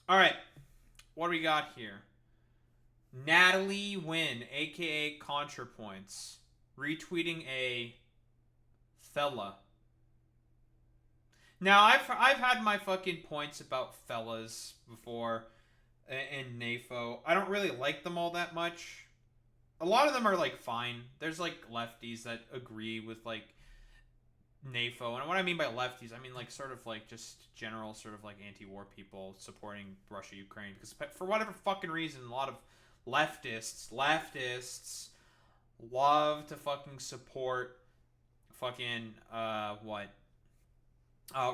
All right, what do we got here? Natalie Wynn, aka ContraPoints, retweeting a fella. Now I've had my fucking points about fellas before in NAFO. I don't really like them all that much. A lot of them are like fine. There's like lefties that agree with like NAFO, and what I mean by lefties, I mean like sort of like just general sort of like anti-war people supporting Russia Ukraine because for whatever fucking reason, a lot of leftists love to fucking support fucking what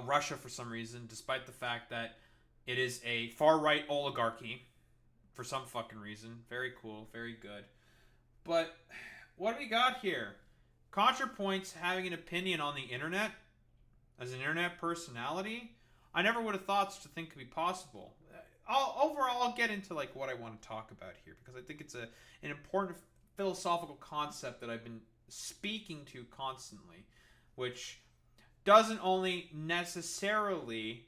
Russia for some reason, despite the fact that it is a far right oligarchy for some fucking reason. Very cool, very good. But what do we got here? ContraPoints having an opinion on the internet as an internet personality. I never would have thought such a thing could be possible. I'll get into like what I want to talk about here because I think it's an important philosophical concept that I've been speaking to constantly, which doesn't only necessarily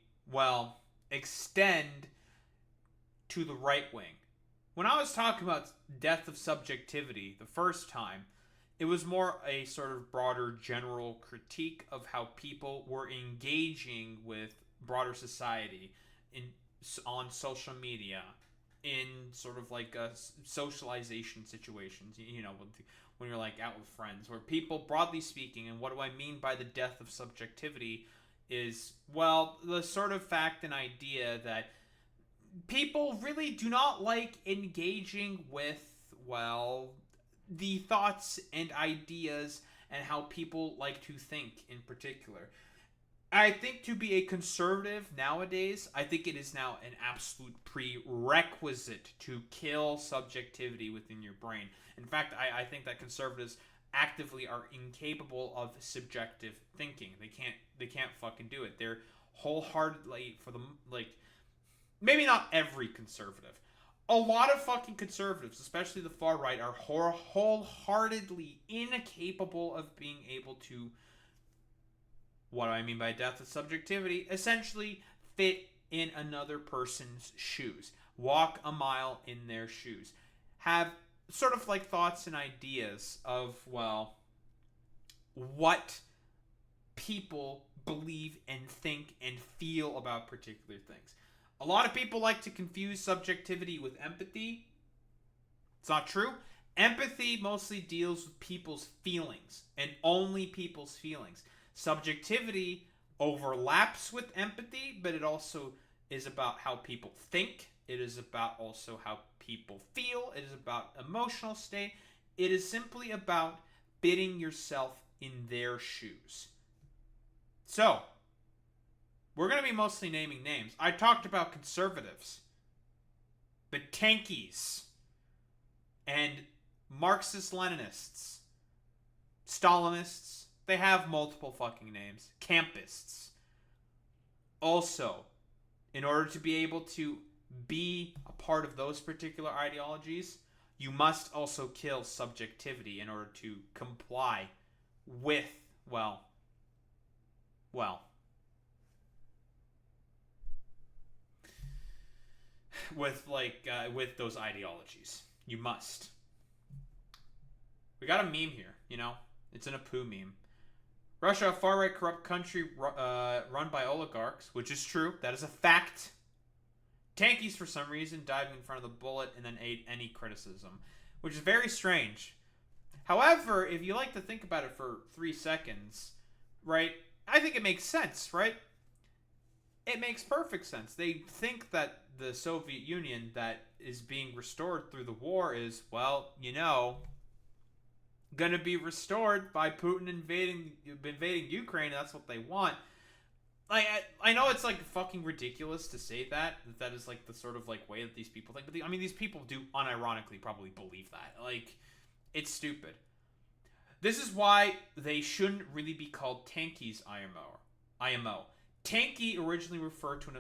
extend to the right wing. When I was talking about Death of Subjectivity the first time, it was more a sort of broader general critique of how people were engaging with broader society in on social media in sort of like socialization situations, when you're like out with friends, where people, broadly speaking, and what do I mean by the death of subjectivity is, the sort of fact and idea that people really do not like engaging with, the thoughts and ideas and how people like to think in particular. I think to be a conservative nowadays, I think it is now an absolute prerequisite to kill subjectivity within your brain. In fact, I think that conservatives actively are incapable of subjective thinking. They can't fucking do it. They're wholeheartedly for the like maybe not every conservative. A lot of fucking conservatives, especially the far right, are wholeheartedly incapable of being able to, what do I mean by death of subjectivity? Essentially, fit in another person's shoes, walk a mile in their shoes, have sort of like thoughts and ideas of, what people believe and think and feel about particular things. A lot of people like to confuse subjectivity with empathy. It's not true. Empathy mostly deals with people's feelings and only people's feelings. Subjectivity overlaps with empathy, but it also is about how people think. It is about also how people feel. It is about emotional state. It is simply about fitting yourself in their shoes. So, we're going to be mostly naming names. I talked about conservatives, but tankies, and Marxist Leninists, Stalinists. They have multiple fucking names. Campists. Also, in order to be able to be a part of those particular ideologies, you must also kill subjectivity in order to comply with, well, with those ideologies. You must. We got a meme here, It's an Apu meme. Russia, a far right corrupt country run by oligarchs, which is true. That is a fact. Tankies, for some reason, diving in front of the bullet and then ate any criticism, which is very strange. However, if you like to think about it for 3 seconds, right, I think it makes sense, right? It makes perfect sense. They think that the Soviet Union that is being restored through the war is, going to be restored by Putin invading Ukraine. That's what they want. I know it's like fucking ridiculous to say that is like the sort of like way that these people think, but these people do unironically probably believe that. Like, it's stupid. This is why they shouldn't really be called tankies IMO. Tanky originally referred to an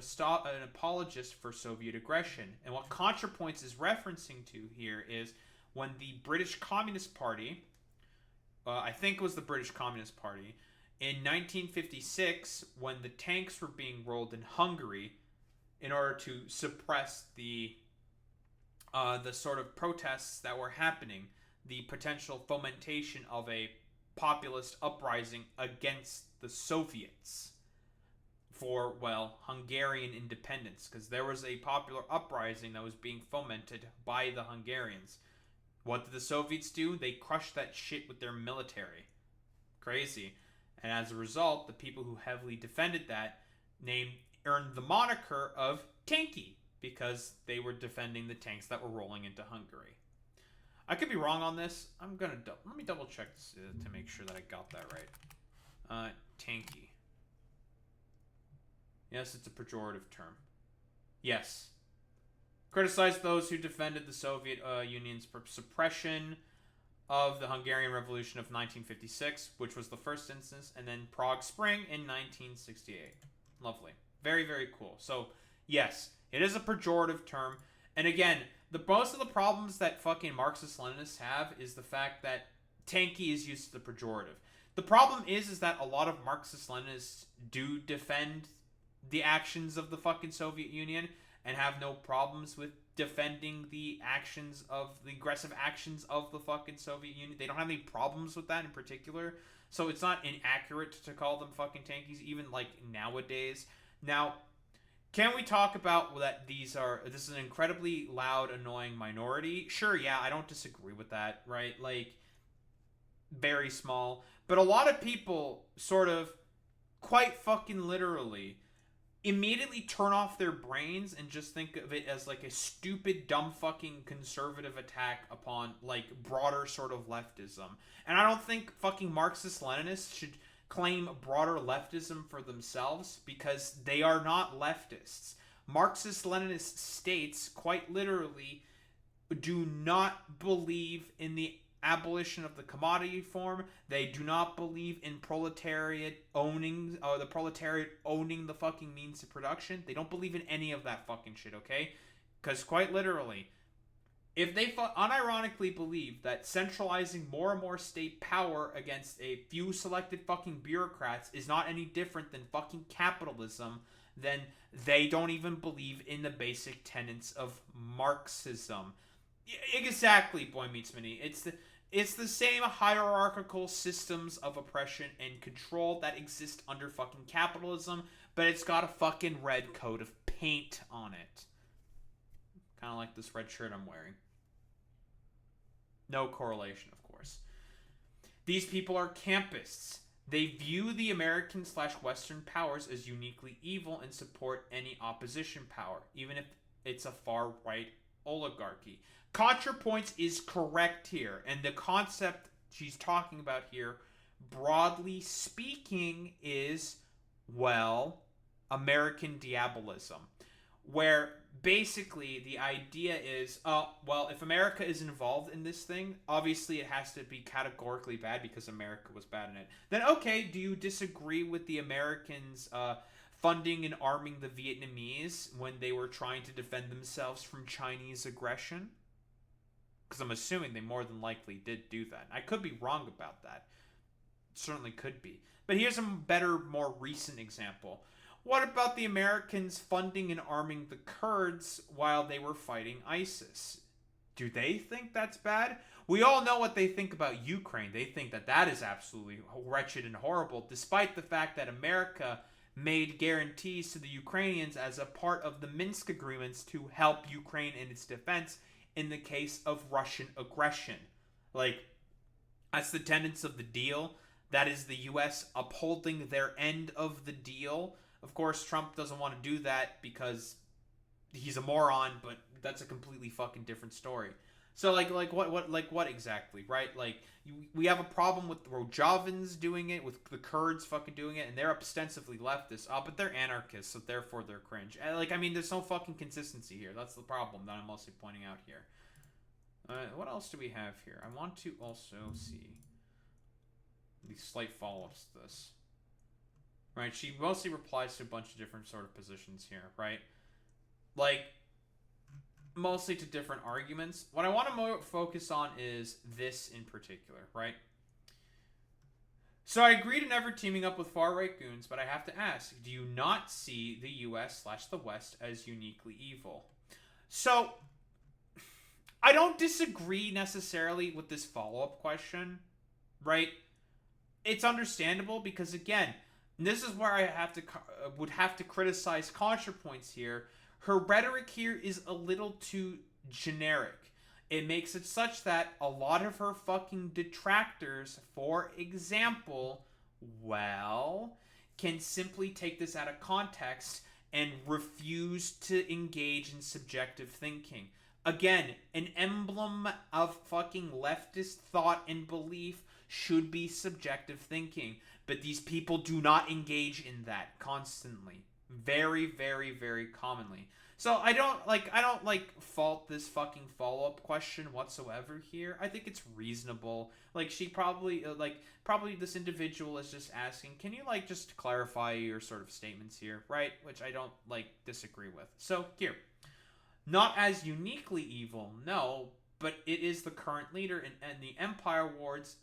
apologist for Soviet aggression, and what ContraPoints is referencing to here is when the British Communist Party, I think it was the British Communist Party, in 1956, when the tanks were being rolled in Hungary, in order to suppress the sort of protests that were happening, the potential fomentation of a populist uprising against the Soviets for, well, Hungarian independence, because there was a popular uprising that was being fomented by the Hungarians. What did the Soviets do? They crushed that shit with their military. Crazy. And as a result, the people who heavily defended that earned the moniker of tanky, because they were defending the tanks that were rolling into Hungary. I could be wrong on this. Let me double check this to make sure that I got that right. Tanky. Yes, it's a pejorative term. Yes. Criticized those who defended the Soviet Union's suppression of the Hungarian Revolution of 1956, which was the first instance, and then Prague Spring in 1968. Lovely. Very, very cool. So, yes, it is a pejorative term. And again, most of the problems that fucking Marxist Leninists have is the fact that tanky is used as a pejorative. The problem is that a lot of Marxist Leninists do defend the actions of the fucking Soviet Union and have no problems with defending the aggressive actions of the fucking Soviet Union. They don't have any problems with that in particular. So it's not inaccurate to call them fucking tankies, even like nowadays. Now, can we talk about that this is an incredibly loud, annoying minority? Sure, yeah, I don't disagree with that, right? Like, very small. But a lot of people sort of, quite fucking literally, immediately turn off their brains and just think of it as like a stupid, dumb fucking conservative attack upon like broader sort of leftism. And I don't think fucking Marxist Leninists should claim broader leftism for themselves, because they are not leftists. Marxist Leninist states quite literally do not believe in the abolition of the commodity form. They do not believe in the proletariat owning the fucking means of production. They don't believe in any of that fucking shit, okay? Because quite literally, if they unironically believe that centralizing more and more state power against a few selected fucking bureaucrats is not any different than fucking capitalism, then they don't even believe in the basic tenets of Marxism. Exactly, Boy Meets Mini. It's the same hierarchical systems of oppression and control that exist under fucking capitalism, but it's got a fucking red coat of paint on it. Kind of like this red shirt I'm wearing. No correlation, of course. These people are campists. They view the American/Western powers as uniquely evil and support any opposition power, even if it's a far-right oligarchy. ContraPoints is correct here, and the concept she's talking about here, broadly speaking, is, well, American diabolism, where basically the idea is, if America is involved in this thing, obviously it has to be categorically bad because America was bad in it. Then, okay, do you disagree with the Americans funding and arming the Vietnamese when they were trying to defend themselves from Chinese aggression? Because I'm assuming they more than likely did do that. I could be wrong about that. Certainly could be. But here's a better, more recent example. What about the Americans funding and arming the Kurds while they were fighting ISIS? Do they think that's bad? We all know what they think about Ukraine. They think that that is absolutely wretched and horrible, despite the fact that America made guarantees to the Ukrainians as a part of the Minsk agreements to help Ukraine in its defense in the case of Russian aggression. Like, that's the tenets of the deal. That is the U.S. upholding their end of the deal. Of course, Trump doesn't want to do that because he's a moron, but that's a completely fucking different story. So, what exactly, right? Like, we have a problem with the Rojavans doing it, with the Kurds fucking doing it, and they're ostensibly leftists. But they're anarchists, so therefore they're cringe. There's no fucking consistency here. That's the problem that I'm mostly pointing out here. What else do we have here? I want to also see the slight follow-ups to this. Right, she mostly replies to a bunch of different sort of positions here, right? Like, mostly to different arguments. What I want to focus on is this in particular, right? So I agree to never teaming up with far-right goons, but I have to ask, do you not see the US/the West as uniquely evil? So, I don't disagree necessarily with this follow-up question, right? It's understandable because, again, this is where I would have to criticize ContraPoints here. Her rhetoric here is a little too generic. It makes it such that a lot of her fucking detractors, for example, well, can simply take this out of context and refuse to engage in subjective thinking. Again, an emblem of fucking leftist thought and belief should be subjective thinking, but these people do not engage in that constantly. Very, very, very commonly. So I don't fault this fucking follow-up question whatsoever here. I think it's reasonable. Like, she probably probably this individual is just asking, can you just clarify your sort of statements here, right? Which I don't disagree with. So here, not as uniquely evil, no, but it is the current leader in the Empire Wars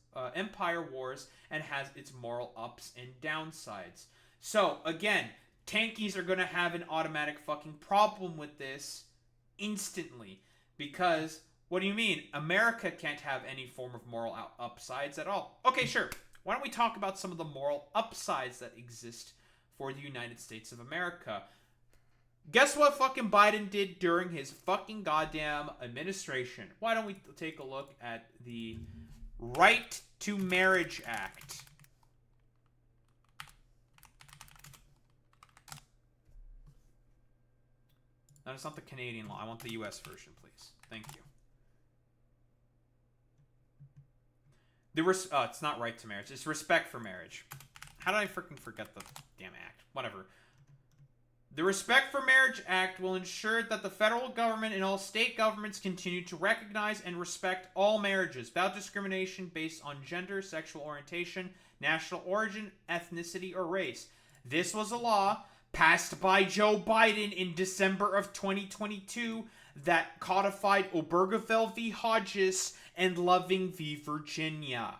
and has its moral ups and downsides. So again, tankies are going to have an automatic fucking problem with this instantly. Because, what do you mean? America can't have any form of moral upsides at all. Okay, sure. Why don't we talk about some of the moral upsides that exist for the United States of America? Guess what fucking Biden did during his fucking goddamn administration? Why don't we take a look at the Right to Marriage Act? No, it's not the Canadian law. I want the US version, please. Thank you. It's not right to marriage. It's respect for marriage. How did I freaking forget the damn act? Whatever. The Respect for Marriage Act will ensure that the federal government and all state governments continue to recognize and respect all marriages without discrimination based on gender, sexual orientation, national origin, ethnicity, or race. This was a law passed by Joe Biden in December of 2022 that codified Obergefell v. Hodges and Loving v. Virginia.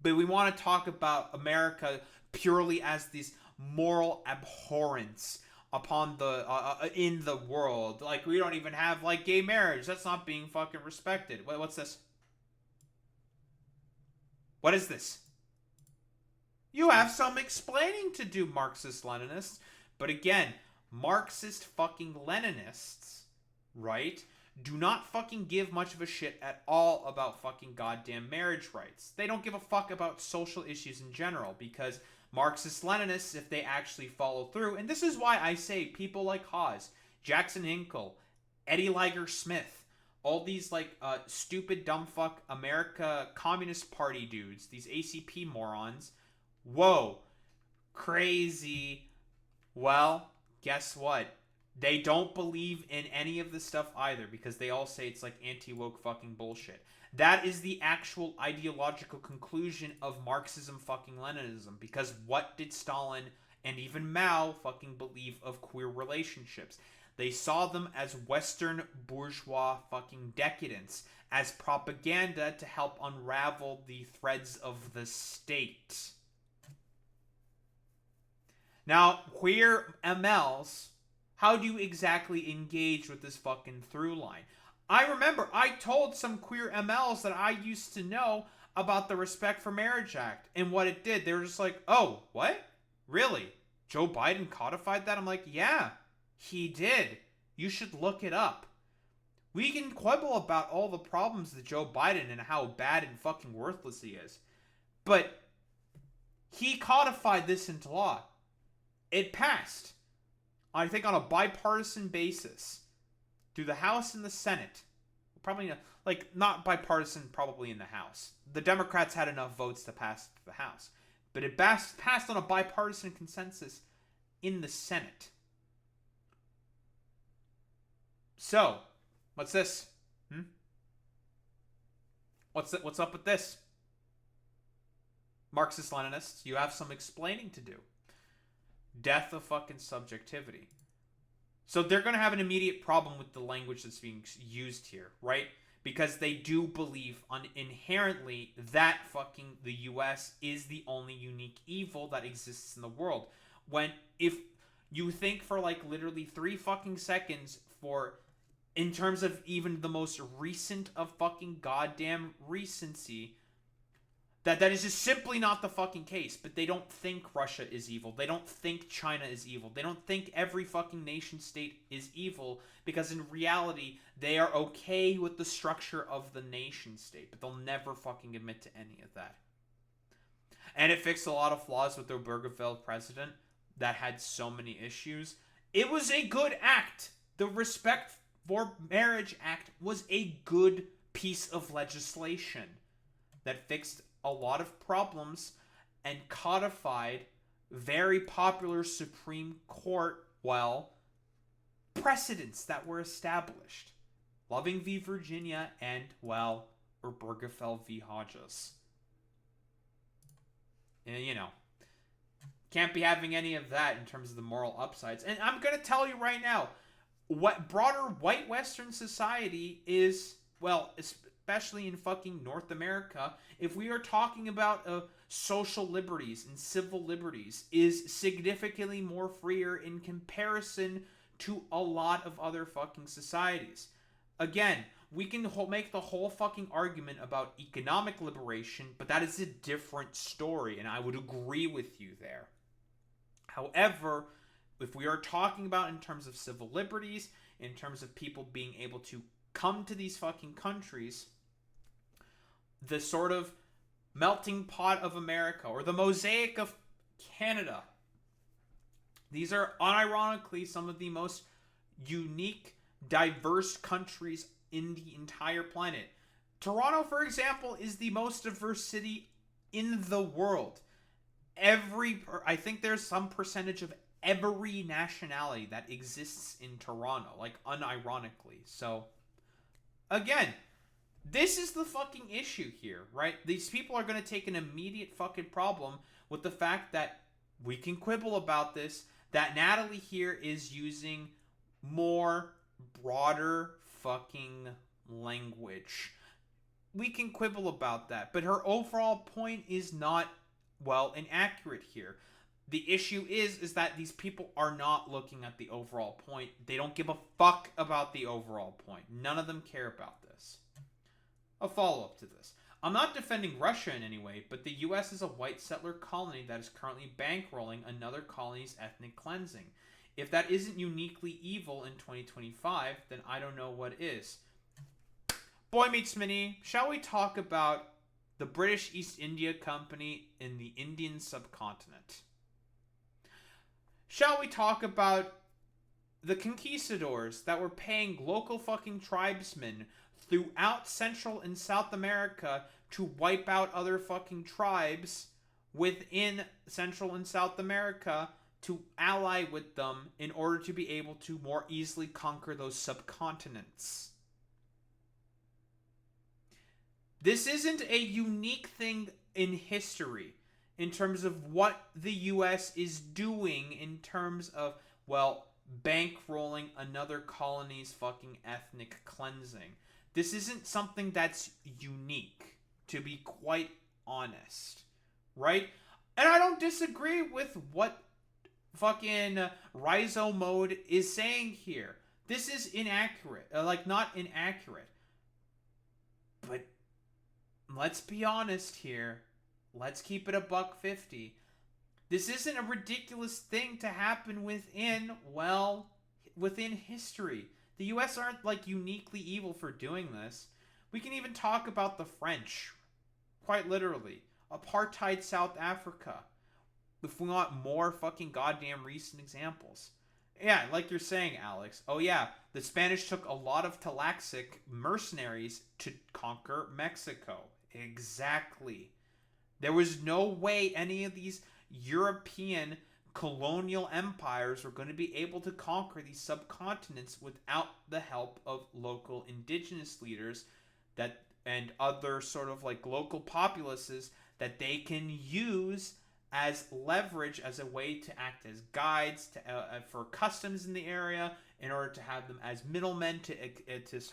But we want to talk about America purely as this moral abhorrence upon the in the world. Like, we don't even have gay marriage. That's not being fucking respected. Wait, what's this? What is this? You have some explaining to do, Marxist Leninists. But again, Marxist fucking Leninists, right, do not fucking give much of a shit at all about fucking goddamn marriage rights. They don't give a fuck about social issues in general, because Marxist Leninists, if they actually follow through, and this is why I say people like Hawes, Jackson Hinkle, Eddie Liger Smith, all these stupid dumb fuck America Communist Party dudes, these ACP morons, whoa, crazy. Well, guess what? They don't believe in any of this stuff either, because they all say it's anti-woke fucking bullshit. That is the actual ideological conclusion of Marxism fucking Leninism, because what did Stalin and even Mao fucking believe of queer relationships? They saw them as Western bourgeois fucking decadence, as propaganda to help unravel the threads of the state. Now, queer MLs, how do you exactly engage with this fucking through line? I remember I told some queer MLs that I used to know about the Respect for Marriage Act and what it did. They were just like, oh, what? Really? Joe Biden codified that? I'm like, yeah, he did. You should look it up. We can quibble about all the problems with Joe Biden and how bad and fucking worthless he is. But he codified this into law. It passed, I think, on a bipartisan basis through the House and the Senate. Probably not bipartisan, probably in the House. The Democrats had enough votes to pass the House, but it passed on a bipartisan consensus in the Senate. So, what's this? What's up with this? Marxist Leninists, you have some explaining to do. Death of fucking subjectivity. So they're going to have an immediate problem with the language that's being used here, right? because they do believe inherently that fucking the US is the only unique evil that exists in the world. When if you think for like literally 3 fucking seconds for in terms of even the most recent of fucking goddamn recency, that is just simply not the fucking case. But they don't think Russia is evil. They don't think China is evil. They don't think every fucking nation state is evil, because in reality, they are okay with the structure of the nation state, but they'll never fucking admit to any of that. And it fixed a lot of flaws with the Obergefell president that had so many issues. It was a good act. The Respect for Marriage Act was a good piece of legislation that fixed a lot of problems and codified very popular Supreme Court, precedents that were established. Loving v. Virginia and, Obergefell v. Hodges. And, can't be having any of that in terms of the moral upsides. And I'm going to tell you right now, what broader white Western society is, especially in fucking North America, if we are talking about social liberties and civil liberties, is significantly more freer in comparison to a lot of other fucking societies. Again, we can make the whole fucking argument about economic liberation, but that is a different story, and I would agree with you there. However, if we are talking about in terms of civil liberties, in terms of people being able to come to these fucking countries, the sort of melting pot of America, or the mosaic of Canada, these are unironically some of the most unique, diverse countries in the entire planet. Toronto, for example, is the most diverse city in the world. I think there's some percentage of every nationality that exists in Toronto, unironically. So, again, this is the fucking issue here, right? These people are going to take an immediate fucking problem with the fact that we can quibble about this, that Natalie here is using more broader fucking language. We can quibble about that, but her overall point is not, inaccurate here. The issue is that these people are not looking at the overall point. They don't give a fuck about the overall point. None of them care about this. A follow-up to this. I'm not defending Russia in any way, but the US is a white settler colony that is currently bankrolling another colony's ethnic cleansing. If that isn't uniquely evil in 2025, then I don't know what is. Boy Meets Mini, shall we talk about the British East India Company in the Indian subcontinent? Shall we talk about the conquistadors that were paying local fucking tribesmen throughout Central and South America to wipe out other fucking tribes within Central and South America, to ally with them in order to be able to more easily conquer those subcontinents? This isn't a unique thing in history in terms of what the US is doing in terms of, bankrolling another colony's fucking ethnic cleansing. This isn't something that's unique, to be quite honest, right? And I don't disagree with what fucking Rhizo Mode is saying here. This is inaccurate. Not inaccurate. But let's be honest here. Let's keep it $1.50. This isn't a ridiculous thing to happen within history. The US aren't uniquely evil for doing this. We can even talk about the French. Quite literally. Apartheid South Africa. If we want more fucking goddamn recent examples. Yeah, like you're saying, Alex. Oh yeah, the Spanish took a lot of Talaxic mercenaries to conquer Mexico. Exactly. There was no way any of these European colonial empires were going to be able to conquer these subcontinents without the help of local indigenous leaders and other sort of local populaces that they can use as leverage, as a way to act as guides for customs in the area, in order to have them as middlemen to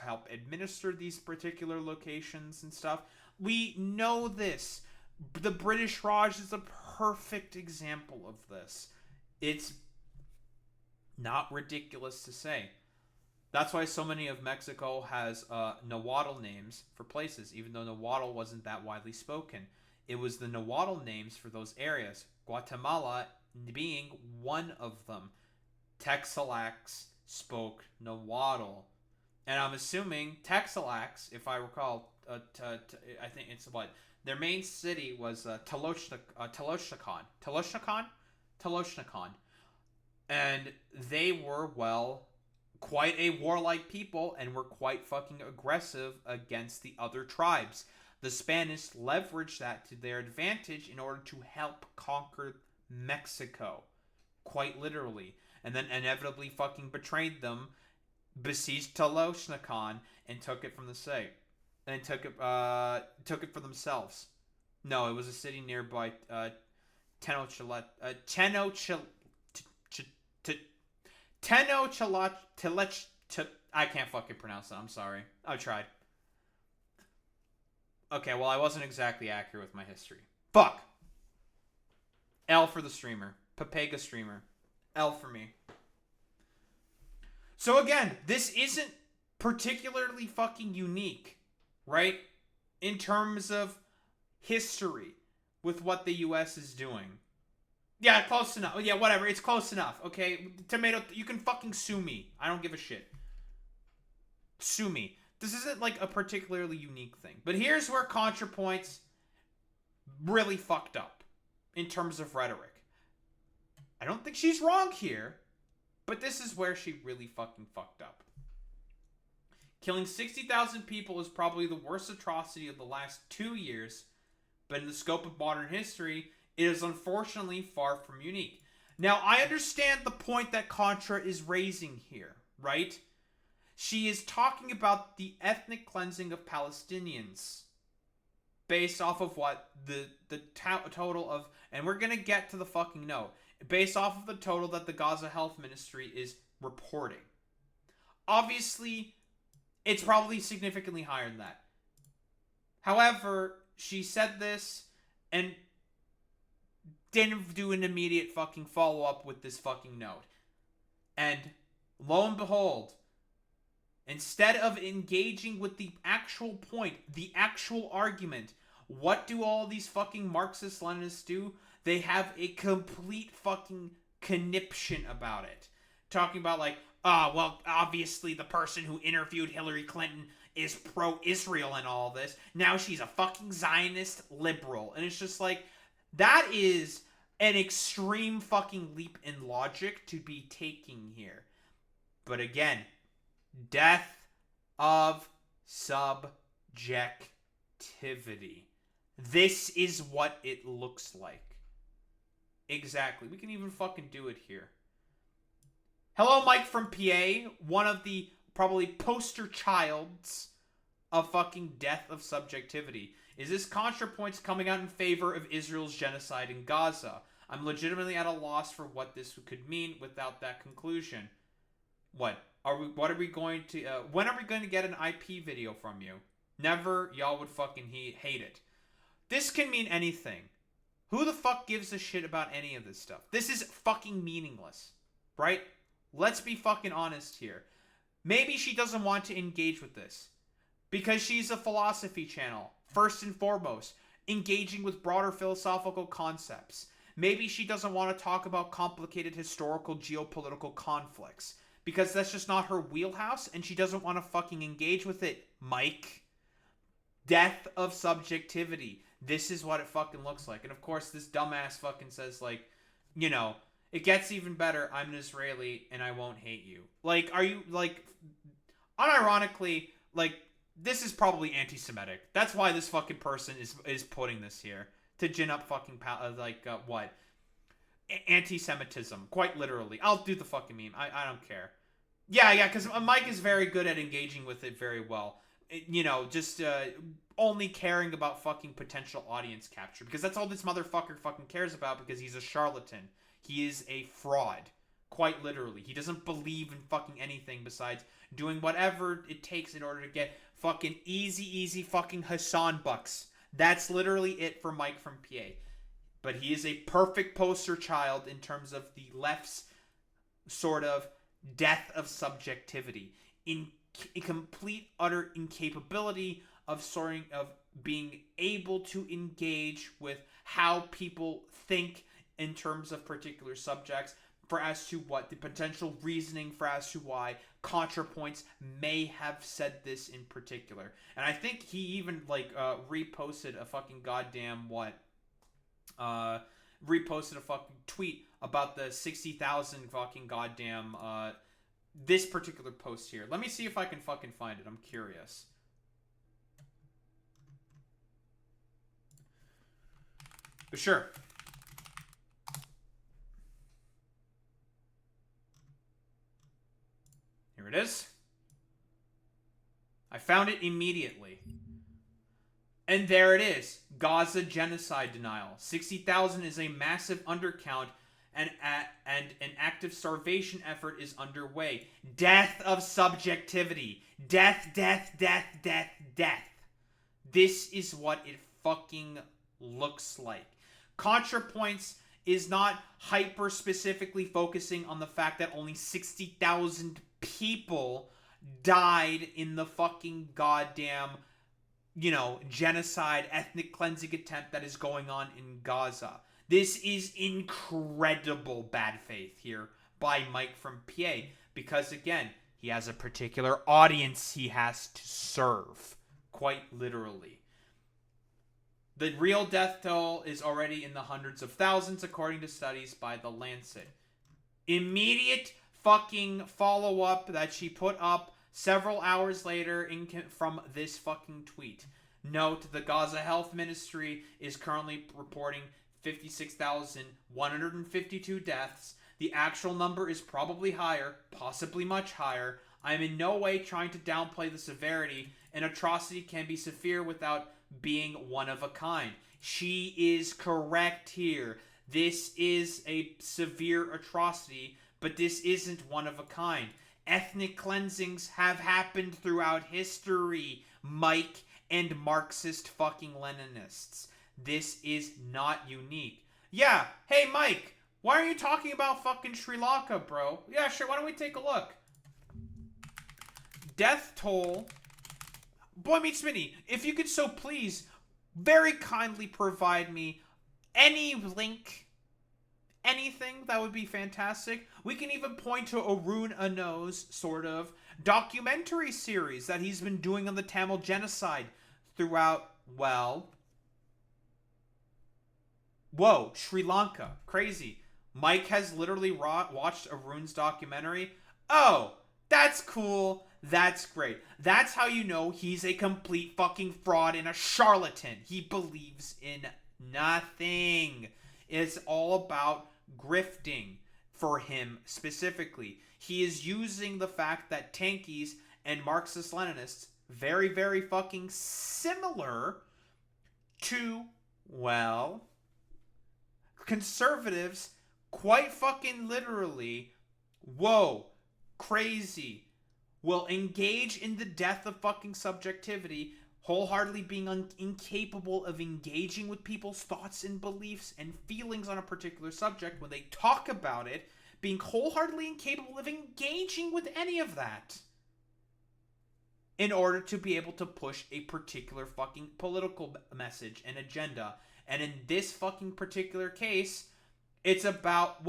help administer these particular locations and stuff. We know this. The British Raj is a perfect example of this. It's not ridiculous to say. That's why so many of Mexico has Nahuatl names for places, even though Nahuatl wasn't that widely spoken. It was the Nahuatl names for those areas, Guatemala being one of them. Texalax spoke Nahuatl. And I'm assuming Texalax, if I recall, I think it's what? Their main city was Tenochtitlan. And they were, well, quite a warlike people and were quite fucking aggressive against the other tribes. The Spanish leveraged that to their advantage in order to help conquer Mexico, quite literally, and then inevitably fucking betrayed them, besieged Tenochtitlan, and took it from the state, and took it for themselves. No, it was a city nearby, Tenochtitlan. I can't fucking pronounce that. I'm sorry. I tried. Okay, well, I wasn't exactly accurate with my history. Fuck. L for the streamer. Papega streamer. L for me. So again, this isn't particularly fucking unique, right? In terms of history with what the US is doing. Yeah, close enough. Yeah, whatever. It's close enough, okay? Tomato, you can fucking sue me. I don't give a shit. Sue me. This isn't like a particularly unique thing. But here's where ContraPoints really fucked up in terms of rhetoric. I don't think she's wrong here, but this is where she really fucking fucked up. Killing 60,000 people is probably the worst atrocity of the last 2 years, but in the scope of modern history, it is unfortunately far from unique. Now, I understand the point that Contra is raising here, right? She is talking about the ethnic cleansing of Palestinians based off of what the total of, and we're going to get to the fucking note, based off of the total that the Gaza Health Ministry is reporting. Obviously, it's probably significantly higher than that. However, she said this and didn't do an immediate fucking follow-up with this fucking note. And lo and behold, instead of engaging with the actual point, the actual argument, what do all these fucking Marxist Leninists do? They have a complete fucking conniption about it. Talking about like, well, obviously the person who interviewed Hillary Clinton is pro-Israel and all this. Now she's a fucking Zionist liberal. And it's just like, that is an extreme fucking leap in logic to be taking here. But again, death of subjectivity. This is what it looks like. Exactly. We can even fucking do it here. Hello, Mike from PA. One of the probably poster childs of fucking death of subjectivity. Is this ContraPoints coming out in favor of Israel's genocide in Gaza? I'm legitimately at a loss for what this could mean without that conclusion. When are we going to get an IP video from you? Never. Y'all would fucking hate it. This can mean anything. Who the fuck gives a shit about any of this stuff? This is fucking meaningless. Right? Let's be fucking honest here. Maybe she doesn't want to engage with this. Because she's a philosophy channel, first and foremost, engaging with broader philosophical concepts. Maybe she doesn't want to talk about complicated historical geopolitical conflicts. Because that's just not her wheelhouse, and she doesn't want to fucking engage with it, Mike. Death of subjectivity. This is what it fucking looks like. And of course, this dumbass fucking says, like, you know, it gets even better. I'm an Israeli, and I won't hate you. Like, are you, like, unironically, like, this is probably anti-Semitic. That's why this fucking person is putting this here. To gin up fucking, what? Anti-Semitism. Quite literally. I'll do the fucking meme. I don't care. Yeah, because Mike is very good at engaging with it very well. you know, just only caring about fucking potential audience capture, because that's all this motherfucker fucking cares about, because he's a charlatan. He is a fraud. Quite literally. He doesn't believe in fucking anything besides doing whatever it takes in order to get fucking easy fucking Hassan bucks. That's literally it for Mike from PA. But he is a perfect poster child in terms of the left's sort of death of subjectivity. In complete, utter incapability of being able to engage with how people think in terms of particular subjects, for as to what the potential reasoning for as to why ContraPoints may have said this in particular. And I think he even reposted a fucking goddamn reposted a fucking tweet about the 60,000 fucking goddamn this particular post here. Let me see if I can fucking find it. I'm curious. But sure. Here it is. I found it immediately. And there it is. Gaza genocide denial. 60,000 is a massive undercount, and an active starvation effort is underway. Death of subjectivity. Death. This is what it fucking looks like. ContraPoints is not hyper specifically focusing on the fact that only 60,000 people died in the fucking goddamn, genocide, ethnic cleansing attempt that is going on in Gaza. This is incredible bad faith here by Mike from PA, because again, he has a particular audience he has to serve, quite literally. The real death toll is already in the hundreds of thousands, according to studies by The Lancet. Immediate fucking follow-up that she put up several hours later from this fucking tweet. Note, the Gaza Health Ministry is currently reporting 56,152 deaths. The actual number is probably higher, possibly much higher. I am in no way trying to downplay the severity. An atrocity can be severe without being one of a kind. She is correct here. This is a severe atrocity, but this isn't one of a kind. Ethnic cleansings have happened throughout history, Mike and Marxist fucking Leninists. This is not unique. Yeah, hey Mike, why are you talking about fucking Sri Lanka, bro? Yeah, sure, why don't we take a look? Death toll. Boy Meets Smitty, if you could so please very kindly provide me any link, anything, that would be fantastic. We can even point to Arun Ano's sort of documentary series that he's been doing on the Tamil genocide throughout, Sri Lanka. Crazy. Mike has literally watched Arun's documentary. Oh, that's cool. That's great. That's how you know he's a complete fucking fraud and a charlatan. He believes in nothing. It's all about grifting for him specifically. He is using the fact that tankies and Marxist Leninists, very, very fucking similar to, conservatives, quite fucking literally, crazy, will engage in the death of fucking subjectivity, wholeheartedly being incapable of engaging with people's thoughts and beliefs and feelings on a particular subject when they talk about it, being wholeheartedly incapable of engaging with any of that in order to be able to push a particular fucking political message and agenda. And in this fucking particular case, it's about,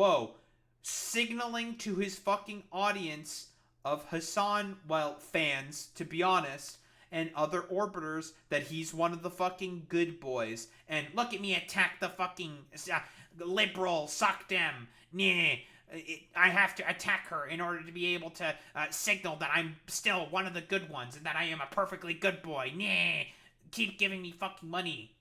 signaling to his fucking audience of Hassan, fans, to be honest, and other orbiters, that he's one of the fucking good boys. And look at me attack the fucking liberal, suck them. I have to attack her in order to be able to signal that I'm still one of the good ones and that I am a perfectly good boy. Keep giving me fucking money.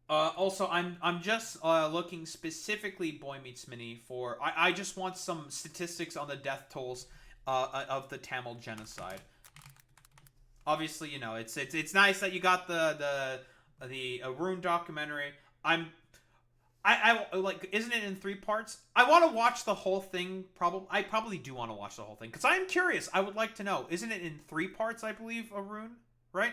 Also, I'm just looking specifically, Boy Meets Mini, for... I just want some statistics on the death tolls of the Tamil genocide. obviously, you know, it's nice that you got the Arun documentary. I like, isn't it in 3 parts? I want to watch the whole thing. I probably do want to watch the whole thing because I am curious. I would like to know. Isn't it in 3 parts? I believe, Arun, right?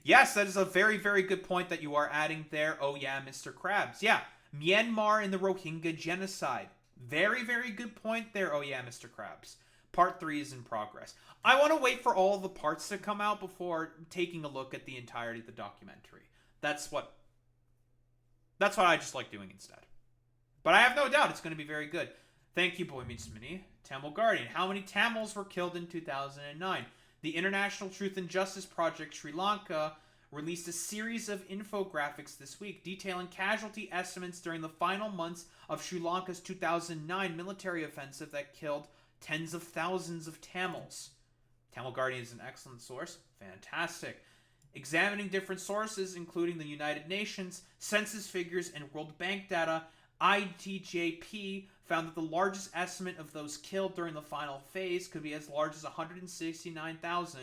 Yes, that is a very, very good point that you are adding there. Oh yeah, Mr. Krabs. Yeah, Myanmar and the Rohingya genocide. Very, very good point there. Oh yeah, Mr. Krabs. Part 3 is in progress. I want to wait for all the parts to come out before taking a look at the entirety of the documentary. That's what I just like doing instead. But I have no doubt it's going to be very good. Thank you, Boy Meets Mini. Tamil Guardian. How many Tamils were killed in 2009? The International Truth and Justice Project Sri Lanka released a series of infographics this week detailing casualty estimates during the final months of Sri Lanka's 2009 military offensive that killed tens of thousands of Tamils. Tamil Guardian is an excellent source. Fantastic. Examining different sources, including the United Nations, census figures, and World Bank data, ITJP found that the largest estimate of those killed during the final phase could be as large as 169,000,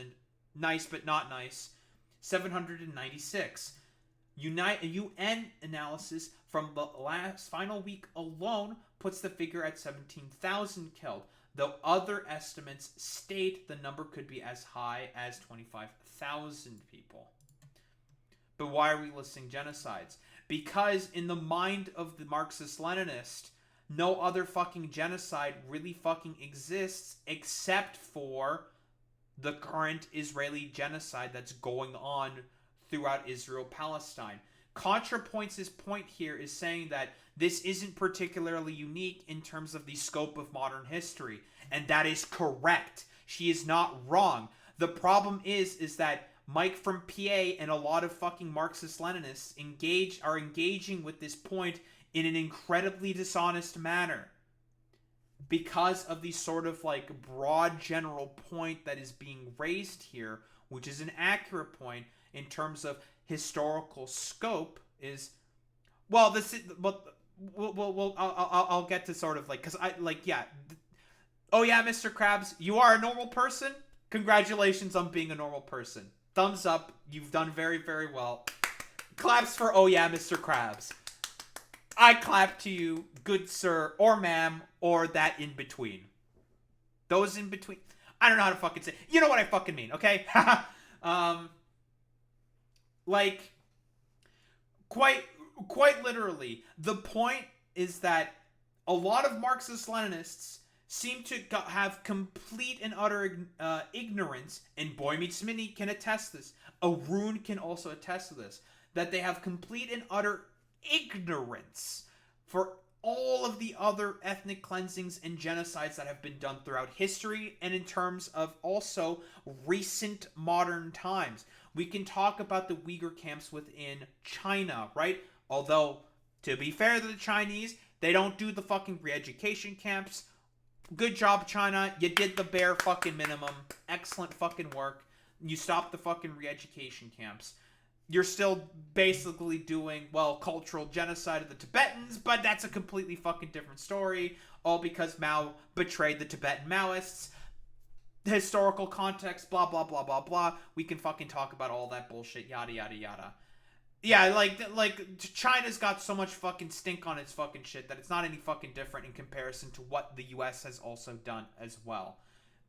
nice but not nice, 796. UN analysis from the last final week alone puts the figure at 17,000 killed, though other estimates state the number could be as high as 25,000 people. But why are we listing genocides? Because in the mind of the Marxist Leninist, no other fucking genocide really fucking exists except for the current Israeli genocide that's going on throughout Israel-Palestine. ContraPoints' point here is saying that this isn't particularly unique in terms of the scope of modern history, and that is correct. She is not wrong. The problem is that Mike from PA and a lot of fucking Marxist-Leninists are engaging with this point in an incredibly dishonest manner because of the sort of like broad general point that is being raised here, which is an accurate point in terms of historical scope. Is well, this is but I'll get to sort of like, because I like, yeah. Oh yeah, Mr. Krabs, you are a normal person. Congratulations on being a normal person. Thumbs up. You've done very, very well. Claps for oh yeah, Mr. Krabs. I clap to you, good sir, or ma'am, or that in between. Those in between. I don't know how to fucking say. You know what I fucking mean, okay? Like, quite literally, the point is that a lot of Marxist-Leninists seem to have complete and utter ignorance, and Boy Meets Mini can attest this. Arun can also attest to this, that they have complete and utter ignorance for all of the other ethnic cleansings and genocides that have been done throughout history, and in terms of also recent modern times. We can talk about the Uyghur camps within China, right? Although, to be fair to the Chinese, they don't do the fucking re-education camps. Good job, China. You did the bare fucking minimum. Excellent fucking work. You stopped the fucking re-education camps. You're still basically doing, well, cultural genocide of the Tibetans, but that's a completely fucking different story. All because Mao betrayed the Tibetan Maoists. The historical context, blah, blah, blah, blah, blah. We can fucking talk about all that bullshit, yada, yada, yada. Yeah, like China's got so much fucking stink on its fucking shit that it's not any fucking different in comparison to what the US has also done as well.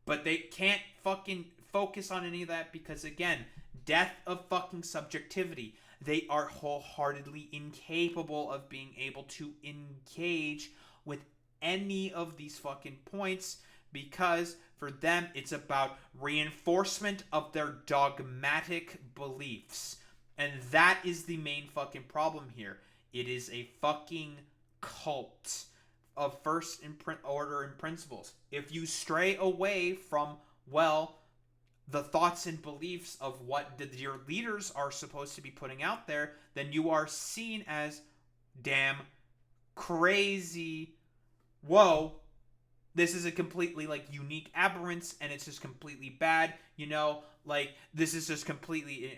But they can't fucking focus on any of that because, again, death of fucking subjectivity. They are wholeheartedly incapable of being able to engage with any of these fucking points because for them it's about reinforcement of their dogmatic beliefs. And that is the main fucking problem here. It is a fucking cult of first order and principles. If you stray away from, well, the thoughts and beliefs of what your leaders are supposed to be putting out there, then you are seen as damn crazy. Whoa, this is a completely like unique aberrance and it's just completely bad, you know, like this is just completely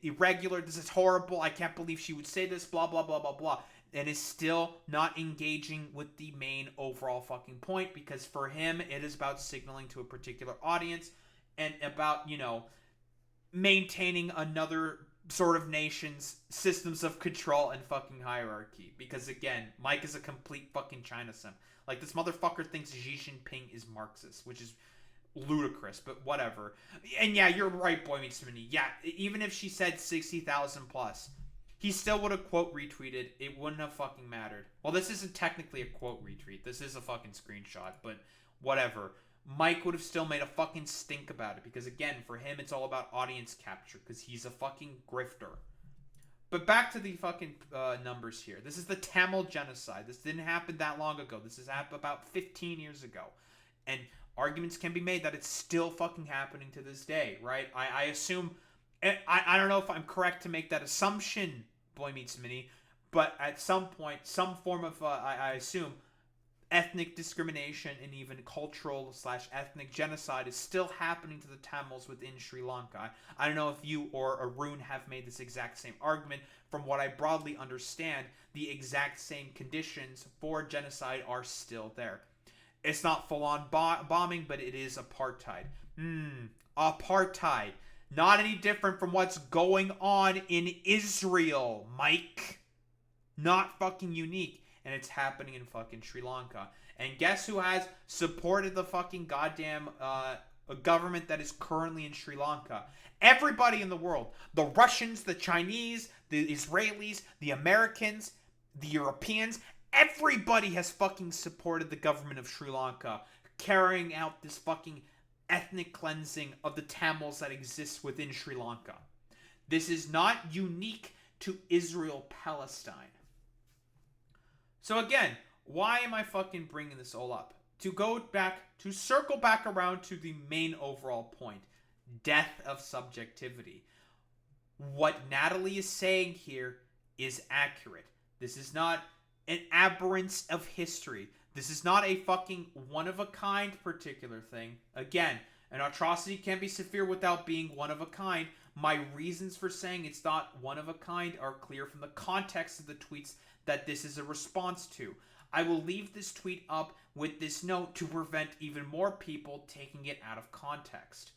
irregular, this is horrible, I can't believe she would say this, blah blah blah blah blah, and is still not engaging with the main overall fucking point because for him it is about signaling to a particular audience and about, maintaining another sort of nation's systems of control and fucking hierarchy. Because again, Mike is a complete fucking China sim. Like, this motherfucker thinks Xi Jinping is Marxist, which is ludicrous, but whatever. And yeah, you're right, Boy Meets Mini. Yeah, even if she said 60,000 plus, he still would have quote retweeted. It wouldn't have fucking mattered. Well, this isn't technically a quote retweet. This is a fucking screenshot, but whatever. Mike would have still made a fucking stink about it, because again, for him, it's all about audience capture, because he's a fucking grifter. But back to the fucking numbers here. This is the Tamil genocide. This didn't happen that long ago. This is about 15 years ago. And arguments can be made that it's still fucking happening to this day, right? I assume... I don't know if I'm correct to make that assumption, Boy Meets Mini, but at some point, some form of, I assume, ethnic discrimination and even cultural/ethnic genocide is still happening to the Tamils within Sri Lanka. I don't know if you or Arun have made this exact same argument. From what I broadly understand, the exact same conditions for genocide are still there. It's not full-on bombing, but it is apartheid. Apartheid. Not any different from what's going on in Israel, Mike. Not fucking unique. And it's happening in fucking Sri Lanka. And guess who has supported the fucking goddamn government that is currently in Sri Lanka? Everybody in the world. The Russians, the Chinese, the Israelis, the Americans, the Europeans. Everybody has fucking supported the government of Sri Lanka, carrying out this fucking ethnic cleansing of the Tamils that exists within Sri Lanka. This is not unique to Israel-Palestine. So again, why am I fucking bringing this all up? To circle back around to the main overall point. Death of subjectivity. What Natalie is saying here is accurate. This is not an aberrance of history. This is not a fucking one-of-a-kind particular thing. Again, an atrocity can't be severe without being one-of-a-kind. My reasons for saying it's not one-of-a-kind are clear from the context of the tweets that this is a response to. I will leave this tweet up with this note to prevent even more people taking it out of context.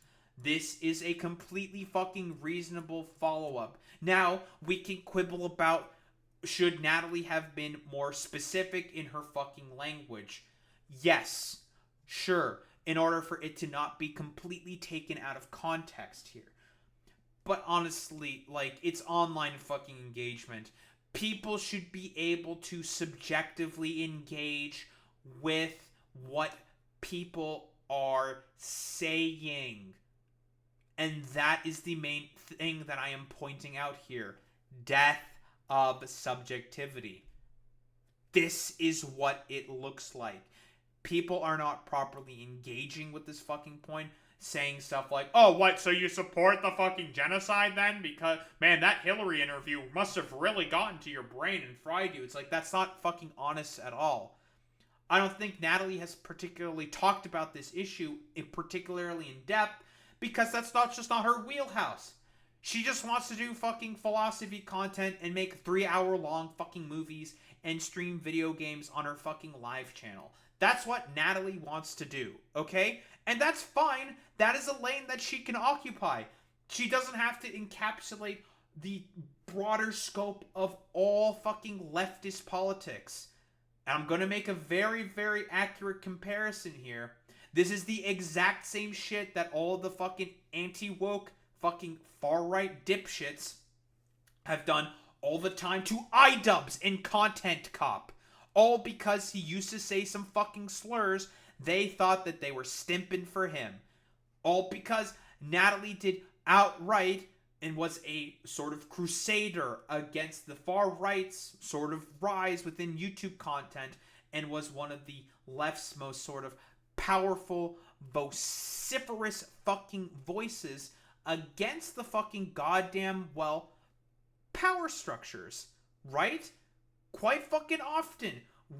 This is a completely fucking reasonable follow-up. Now, we can quibble about should Natalie have been more specific in her fucking language? Yes. Sure. In order for it to not be completely taken out of context here. But honestly, like, it's online fucking engagement. People should be able to subjectively engage with what people are saying. And that is the main thing that I am pointing out here. Death of subjectivity. This is what it looks like. People are not properly engaging with this fucking point, saying stuff like, oh, what, so you support the fucking genocide then? Because, man, that Hillary interview must have really gotten to your brain and fried you. It's like, that's not fucking honest at all. I don't think Natalie has particularly talked about this issue particularly in depth, because that's just not her wheelhouse. She just wants to do fucking philosophy content and make 3-hour-long fucking movies and stream video games on her fucking live channel. That's what Natalie wants to do, okay? And that's fine. That is a lane that she can occupy. She doesn't have to encapsulate the broader scope of all fucking leftist politics. And I'm gonna make a very, very accurate comparison here. This is the exact same shit that all of the fucking anti-woke fucking far-right dipshits have done all the time to iDubbbz in Content Cop. All because he used to say some fucking slurs. They thought that they were stimping for him. All because Natalie did outright and was a sort of crusader against the far right's sort of rise within YouTube content and was one of the left's most sort of powerful, vociferous fucking voices against the fucking goddamn, well, power structures, right? Quite fucking often,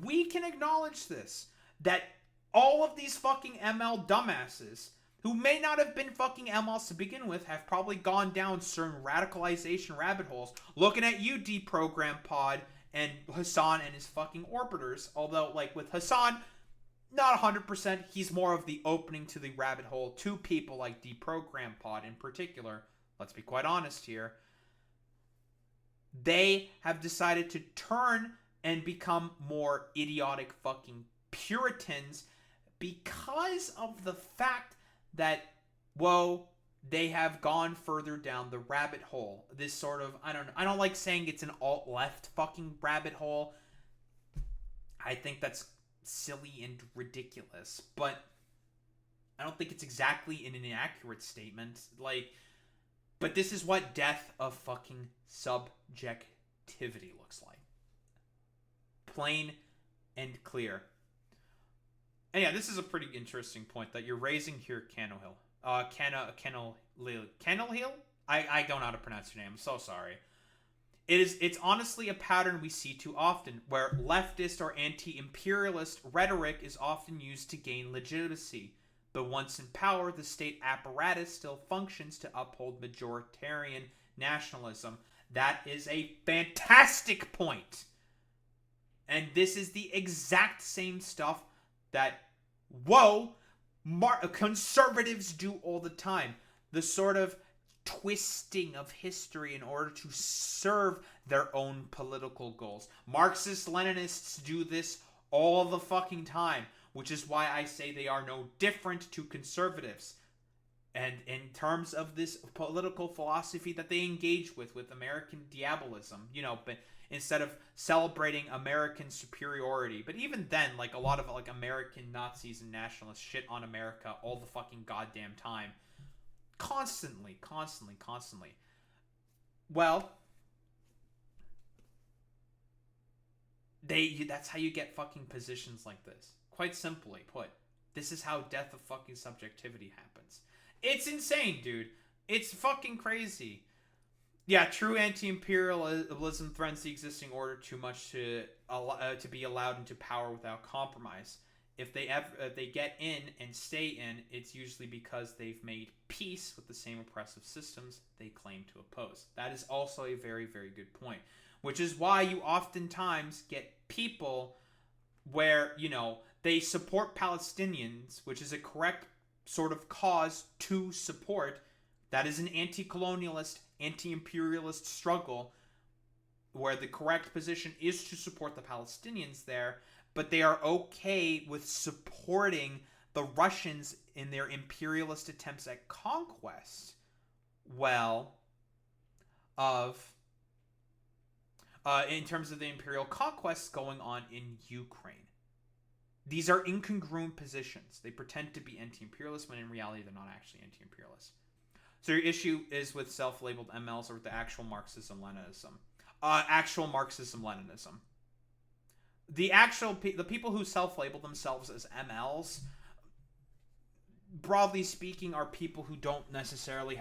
we can acknowledge this, that all of these fucking ML dumbasses, who may not have been fucking MLs to begin with, have probably gone down certain radicalization rabbit holes, looking at you, Deprogram Pod, and Hassan and his fucking orbiters, although, like, with Hassan, Not 100%. He's more of the opening to the rabbit hole to people like Deprogram Pod in particular. Let's be quite honest here. They have decided to turn and become more idiotic fucking Puritans because of the fact that, whoa, they have gone further down the rabbit hole. This sort of, I don't like saying it's an alt-left fucking rabbit hole. I think that's silly and ridiculous, but I don't think it's exactly an inaccurate statement. Like, but this is what death of fucking subjectivity looks like. Plain and clear. And yeah, this is a pretty interesting point that you're raising here, Cannell Hill? I don't know how to pronounce your name. I'm so sorry. It's honestly a pattern we see too often, where leftist or anti-imperialist rhetoric is often used to gain legitimacy. But once in power, the state apparatus still functions to uphold majoritarian nationalism. That is a fantastic point. And this is the exact same stuff that, conservatives do all the time. The sort of twisting of history in order to serve their own political goals. Marxist Leninists do this all the fucking time, which is why I say they are no different to conservatives. And in terms of this political philosophy that they engage with American diabolism, but instead of celebrating American superiority. But even then, like, a lot of like American Nazis and nationalists shit on America all the fucking goddamn time. Constantly. Well, that's how you get fucking positions like this. Quite simply put, this is how death of fucking subjectivity happens. It's insane, dude. It's fucking crazy. Yeah, true anti-imperialism threatens the existing order too much to be allowed into power without compromise. If they get in and stay in, it's usually because they've made peace with the same oppressive systems they claim to oppose. That is also a very, very good point. Which is why you oftentimes get people where, they support Palestinians, which is a correct sort of cause to support. That is an anti-colonialist, anti-imperialist struggle where the correct position is to support the Palestinians there, but they are okay with supporting the Russians in their imperialist attempts at conquest. In terms of the imperial conquests going on in Ukraine. These are incongruent positions. They pretend to be anti-imperialist when in reality they're not actually anti-imperialist. So your issue is with self-labeled MLs or with the actual Marxism-Leninism. The people who self-label themselves as MLs, broadly speaking, are people who don't necessarily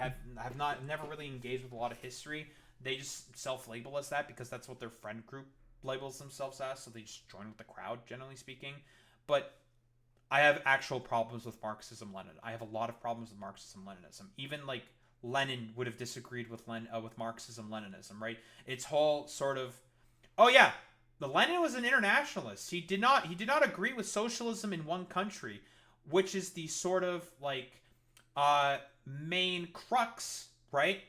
never really engaged with a lot of history. They just self-label as that because that's what their friend group labels themselves as, so they just join with the crowd, generally speaking. But I have actual problems with Marxism-Leninism. I have a lot of problems with Marxism-Leninism. Even like Lenin would have disagreed with Marxism-Leninism, right? It's whole sort of, the Lenin was an internationalist. He did not agree with socialism in one country, which is the sort of like main crux, right?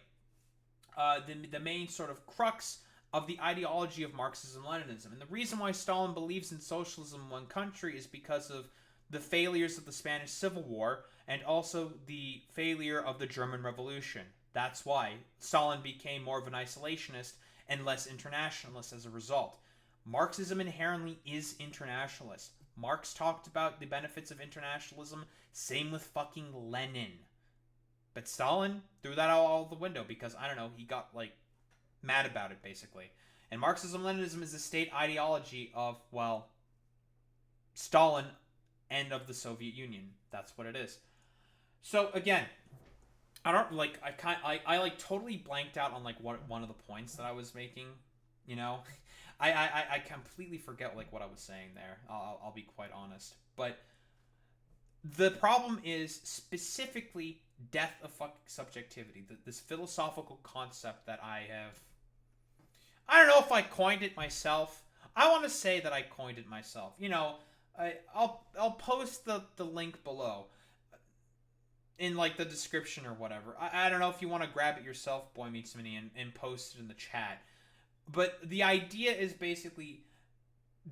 The main sort of crux of the ideology of Marxism-Leninism. And the reason why Stalin believes in socialism in one country is because of the failures of the Spanish Civil War and also the failure of the German Revolution. That's why Stalin became more of an isolationist and less internationalist as a result. Marxism inherently is internationalist. Marx talked about the benefits of internationalism, same with fucking Lenin. But Stalin threw that all out the window because, he got, mad about it, basically. And Marxism-Leninism is the state ideology of, Stalin and of the Soviet Union. That's what it is. So, again, I totally blanked out on, what one of the points that I was making, I completely forget, what I was saying there. I'll be quite honest. But the problem is specifically death of fucking subjectivity. This philosophical concept that I don't know if I coined it myself. I want to say that I coined it myself. I'll post the link below in like the description or whatever. I don't know if you want to grab it yourself, Boy Meets Mini, and post it in the chat. But the idea is basically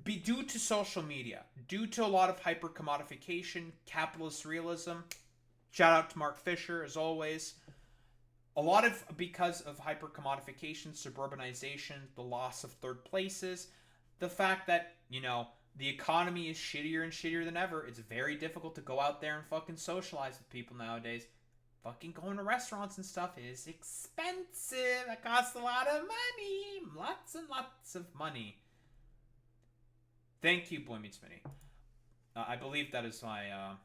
due to social media, due to a lot of hyper commodification, capitalist realism. Shout out to Mark Fisher as always. A lot of because of hyper commodification, suburbanization, the loss of third places, the fact that the economy is shittier and shittier than ever. It's very difficult to go out there and fucking socialize with people nowadays. Fucking going to restaurants and stuff is expensive. It costs a lot of money. Lots and lots of money. Thank you, Boy Meets Mini. I believe that is my...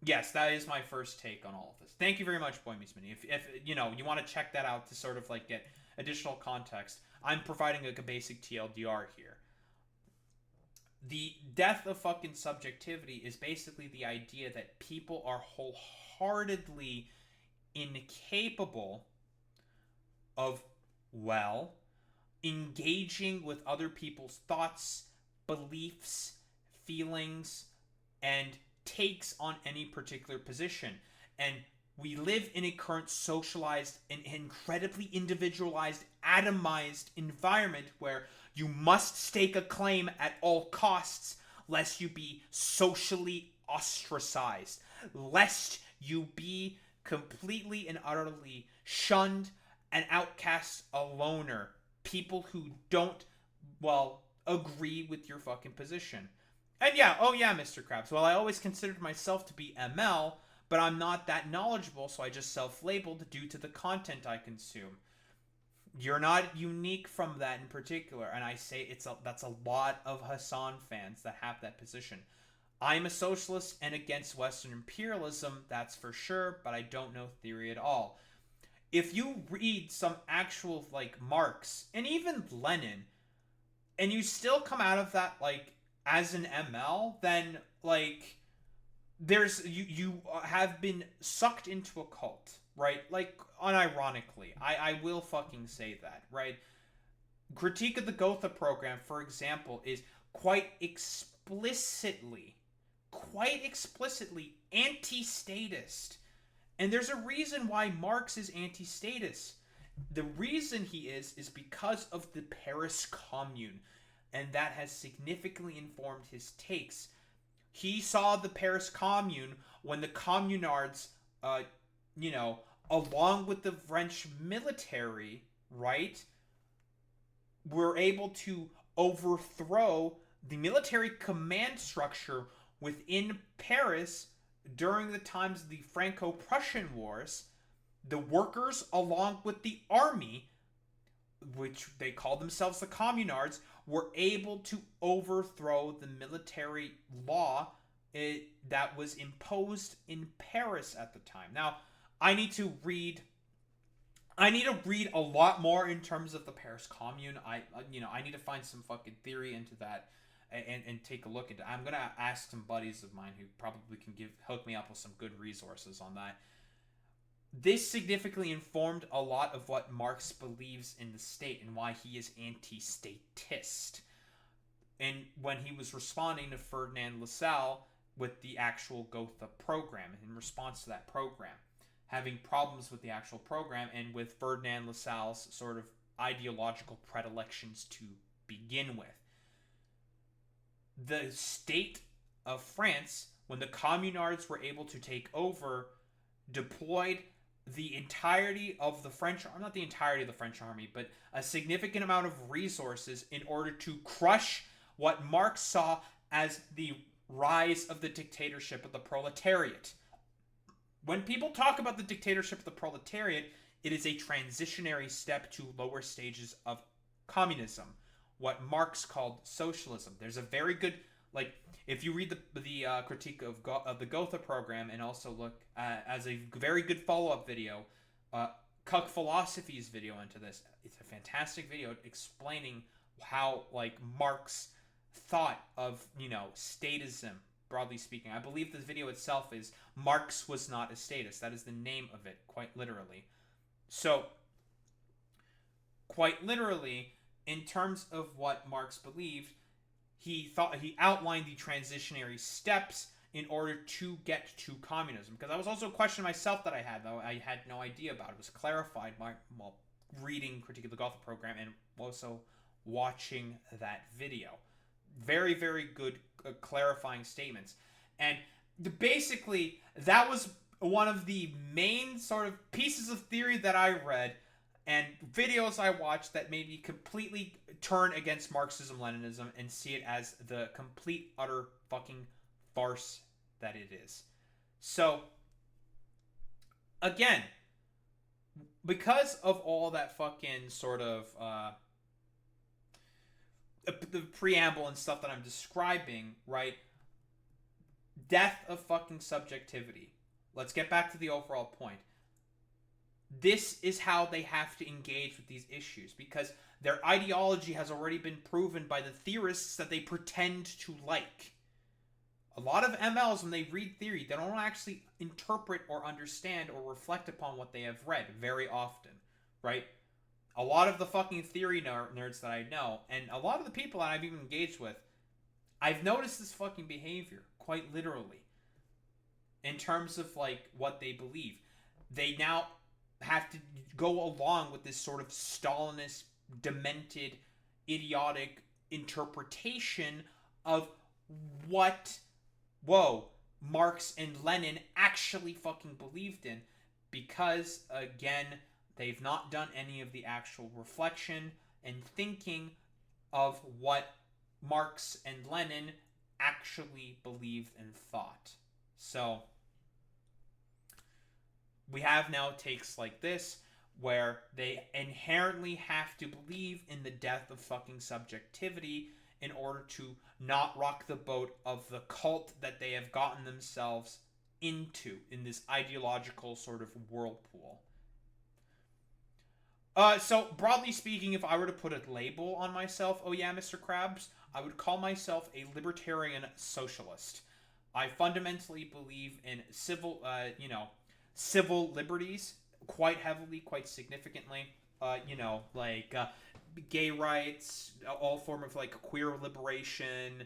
yes, that is my first take on all of this. Thank you very much, Boy Meets Mini. If you want to check that out to sort of like get additional context, I'm providing like a basic TLDR here. The death of fucking subjectivity is basically the idea that people are wholeheartedly incapable of, well, engaging with other people's thoughts, beliefs, feelings, and takes on any particular position. And we live in a current socialized and incredibly individualized, atomized environment where you must stake a claim at all costs lest you be socially ostracized, lest you be completely and utterly shunned, an outcast, a loner, people who don't, well, agree with your fucking position. And yeah, oh yeah, Mr. Krabs, well, I always considered myself to be ML, but I'm not that knowledgeable, so I just self-labeled due to the content I consume. You're not unique from that in particular, and I say that's a lot of Hassan fans that have that position. I'm a socialist and against Western imperialism, that's for sure, but I don't know theory at all. If you read some actual, like, Marx, and even Lenin, and you still come out of that, like, as an ML, then, like, you have been sucked into a cult, right? Like, unironically. I will fucking say that, right? Critique of the Gotha program, for example, is quite explicitly anti-statist. And there's a reason why Marx is anti-statist. The reason he is because of the Paris Commune, and that has significantly informed his takes. He saw the Paris Commune when the communards, along with the French military, right, were able to overthrow the military command structure within Paris during the times of the Franco-Prussian Wars. The workers, along with the army, which they called themselves the communards, were able to overthrow the military law that was imposed in Paris at the time. Now, I need to read a lot more in terms of the Paris Commune. I need to find some fucking theory into that and take a look at it. I'm gonna ask some buddies of mine who probably can hook me up with some good resources on that. This significantly informed a lot of what Marx believes in the state and why he is anti-statist. And when he was responding to Ferdinand Lassalle with the actual Gotha program, in response to that program, having problems with the actual program and with Ferdinand Lassalle's sort of ideological predilections to begin with. The state of France, when the communards were able to take over, deployed the entirety of the French, not the entirety of the French army, but a significant amount of resources in order to crush what Marx saw as the rise of the dictatorship of the proletariat. When people talk about the dictatorship of the proletariat, it is a transitionary step to lower stages of communism, what Marx called socialism. There's a very good, if you read the critique of the Gotha program, and also look as a very good follow-up video, Cuck Philosophy's video into this. It's a fantastic video explaining how Marx thought of statism, broadly speaking. I believe the video itself is Marx was not a statist. That is the name of it, quite literally. So, quite literally, in terms of what Marx believed, he outlined the transitionary steps in order to get to communism. Because that was also a question myself that I had, though I had no idea about. It was clarified while reading Critique of the Gotha program and also watching that video. Very, very good clarifying statements. And basically, that was one of the main sort of pieces of theory that I read and videos I watched that made me completely turn against Marxism Leninism and see it as the complete, utter fucking farce that it is. So, again, because of all that fucking sort of the preamble and stuff that I'm describing, right? Death of fucking subjectivity. Let's get back to the overall point. This is how they have to engage with these issues, because their ideology has already been proven by the theorists that they pretend to like. A lot of MLs, when they read theory, they don't actually interpret or understand or reflect upon what they have read very often, right? A lot of the fucking theory nerds that I know, and a lot of the people that I've even engaged with, I've noticed this fucking behavior, quite literally, in terms of, like, what they believe. They now have to go along with this sort of Stalinist, demented, idiotic interpretation of what, Marx and Lenin actually fucking believed in, because, again, they've not done any of the actual reflection and thinking of what Marx and Lenin actually believed and thought. So, we have now takes like this, where they inherently have to believe in the death of fucking subjectivity in order to not rock the boat of the cult that they have gotten themselves into in this ideological sort of whirlpool. So, broadly speaking, if I were to put a label on myself, oh yeah, Mr. Krabs, I would call myself a libertarian socialist. I fundamentally believe in civil liberties quite heavily, quite significantly. Gay rights, all form of, like, queer liberation,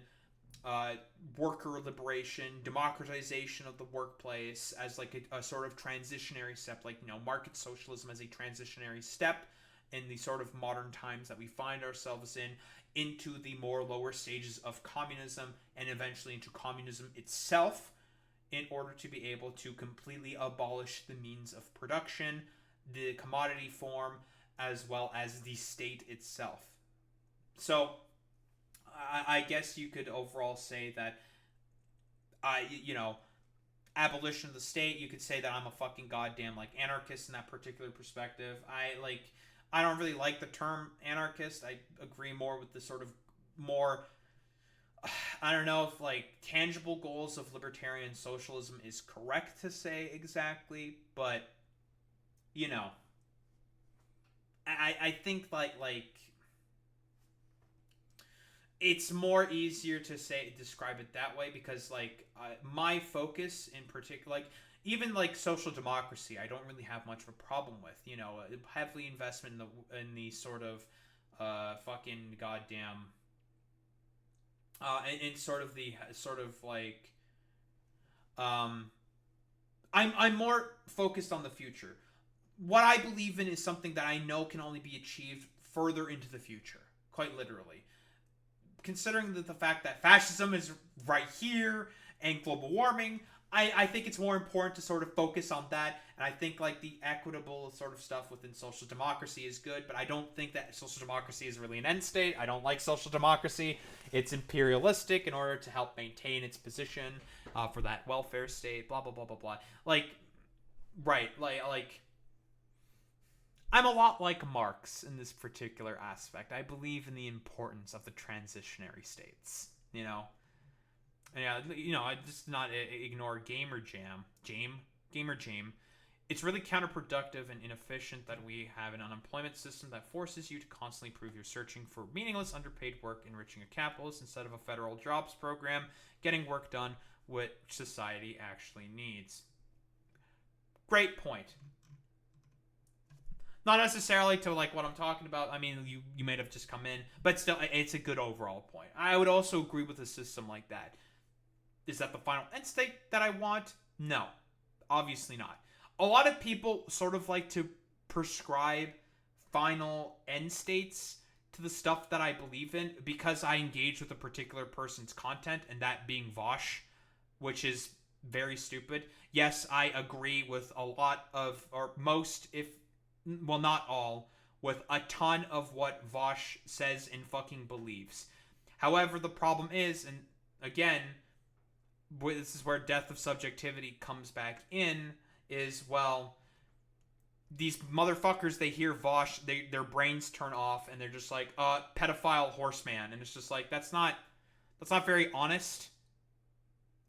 worker liberation, democratization of the workplace as, like, a sort of transitionary step, like, market socialism as a transitionary step in the sort of modern times that we find ourselves in, into the more lower stages of communism and eventually into communism itself, in order to be able to completely abolish the means of production, the commodity form, as well as the state itself. So, I guess you could overall say that, abolition of the state, you could say that I'm a fucking goddamn, like, anarchist in that particular perspective. I don't really like the term anarchist. I agree more with the sort of more, I don't know if, like, tangible goals of libertarian socialism is correct to say exactly, but, I think, like, it's more easier to describe it that way, because, like, my focus in particular, like, even, like, social democracy, I don't really have much of a problem with, heavily investment in the sort of, fucking goddamn, in sort of the, sort of, like, I'm more focused on the future. What I believe in is something that I know can only be achieved further into the future, quite literally. Considering the fact that fascism is right here and global warming, I think it's more important to sort of focus on that. And I think, like, the equitable sort of stuff within social democracy is good, but I don't think that social democracy is really an end state. I don't like social democracy. It's imperialistic in order to help maintain its position for that welfare state, blah, blah, blah, blah, blah. Like, right, like, I'm a lot like Marx in this particular aspect. I believe in the importance of the transitionary states, Yeah, I just not ignore Gamer Jam. It's really counterproductive and inefficient that we have an unemployment system that forces you to constantly prove you're searching for meaningless, underpaid work, enriching a capitalist, instead of a federal jobs program, getting work done, which society actually needs. Great point. Not necessarily to like what I'm talking about. I mean, you might have just come in, but still, it's a good overall point. I would also agree with a system like that. Is that the final end state that I want? No, obviously not. A lot of people sort of like to prescribe final end states to the stuff that I believe in because I engage with a particular person's content, and that being Vosh, which is very stupid. Yes, I agree with a lot of, or most, if, well, not all, with a ton of what Vosh says and fucking believes. However, the problem is, and again, this is where Death of Subjectivity comes back in, is, well, these motherfuckers, they hear Vosh, their brains turn off, and they're just like, pedophile horseman, and it's just like, that's not very honest.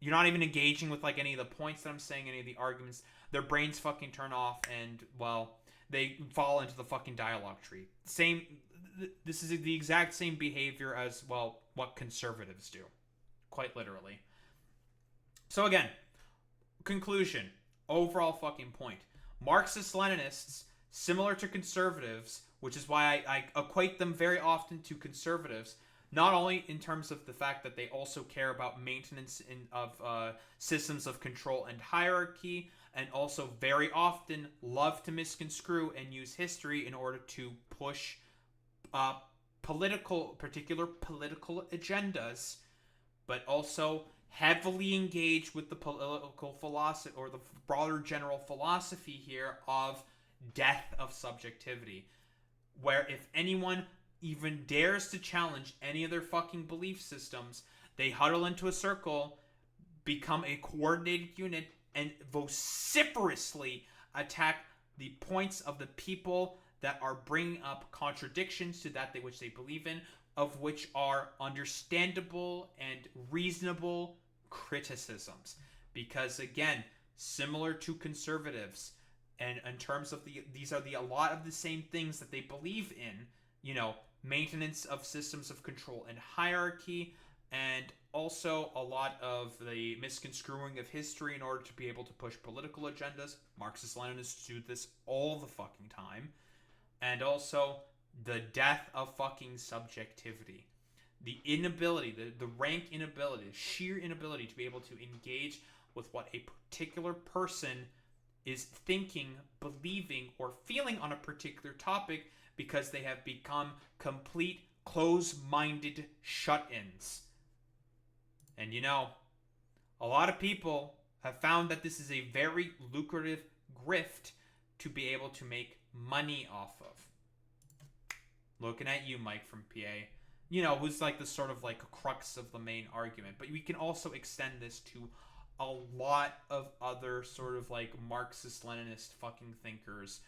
You're not even engaging with like any of the points that I'm saying, any of the arguments. Their brains fucking turn off, and well, they fall into the fucking dialogue tree. Same. This is the exact same behavior as, well, what conservatives do, quite literally. So again, conclusion, overall fucking point. Marxist Leninists, similar to conservatives, which is why I equate them very often to conservatives, not only in terms of the fact that they also care about maintenance of systems of control and hierarchy, and also very often love to misconstrue and use history in order to push particular political agendas, but also heavily engaged with the political philosophy, or the broader general philosophy here of death of subjectivity, where if anyone even dares to challenge any of their fucking belief systems, they huddle into a circle, become a coordinated unit, and vociferously attack the points of the people that are bringing up contradictions to that which they believe in, of which are understandable and reasonable criticisms. Because again, similar to conservatives, and in terms of these are a lot of the same things that they believe in, you know, maintenance of systems of control and hierarchy, and also a lot of the misconstruing of history in order to be able to push political agendas. Marxist Leninists do this all the fucking time. And also the death of fucking subjectivity. The inability, the rank inability, the sheer inability to be able to engage with what a particular person is thinking, believing, or feeling on a particular topic, because they have become complete close-minded shut-ins. And you know, a lot of people have found that this is a very lucrative grift to be able to make money off of. Looking at you, Mike from PA. You know, who's like the sort of like crux of the main argument. But we can also extend this to a lot of other sort of like Marxist Leninist fucking thinkers,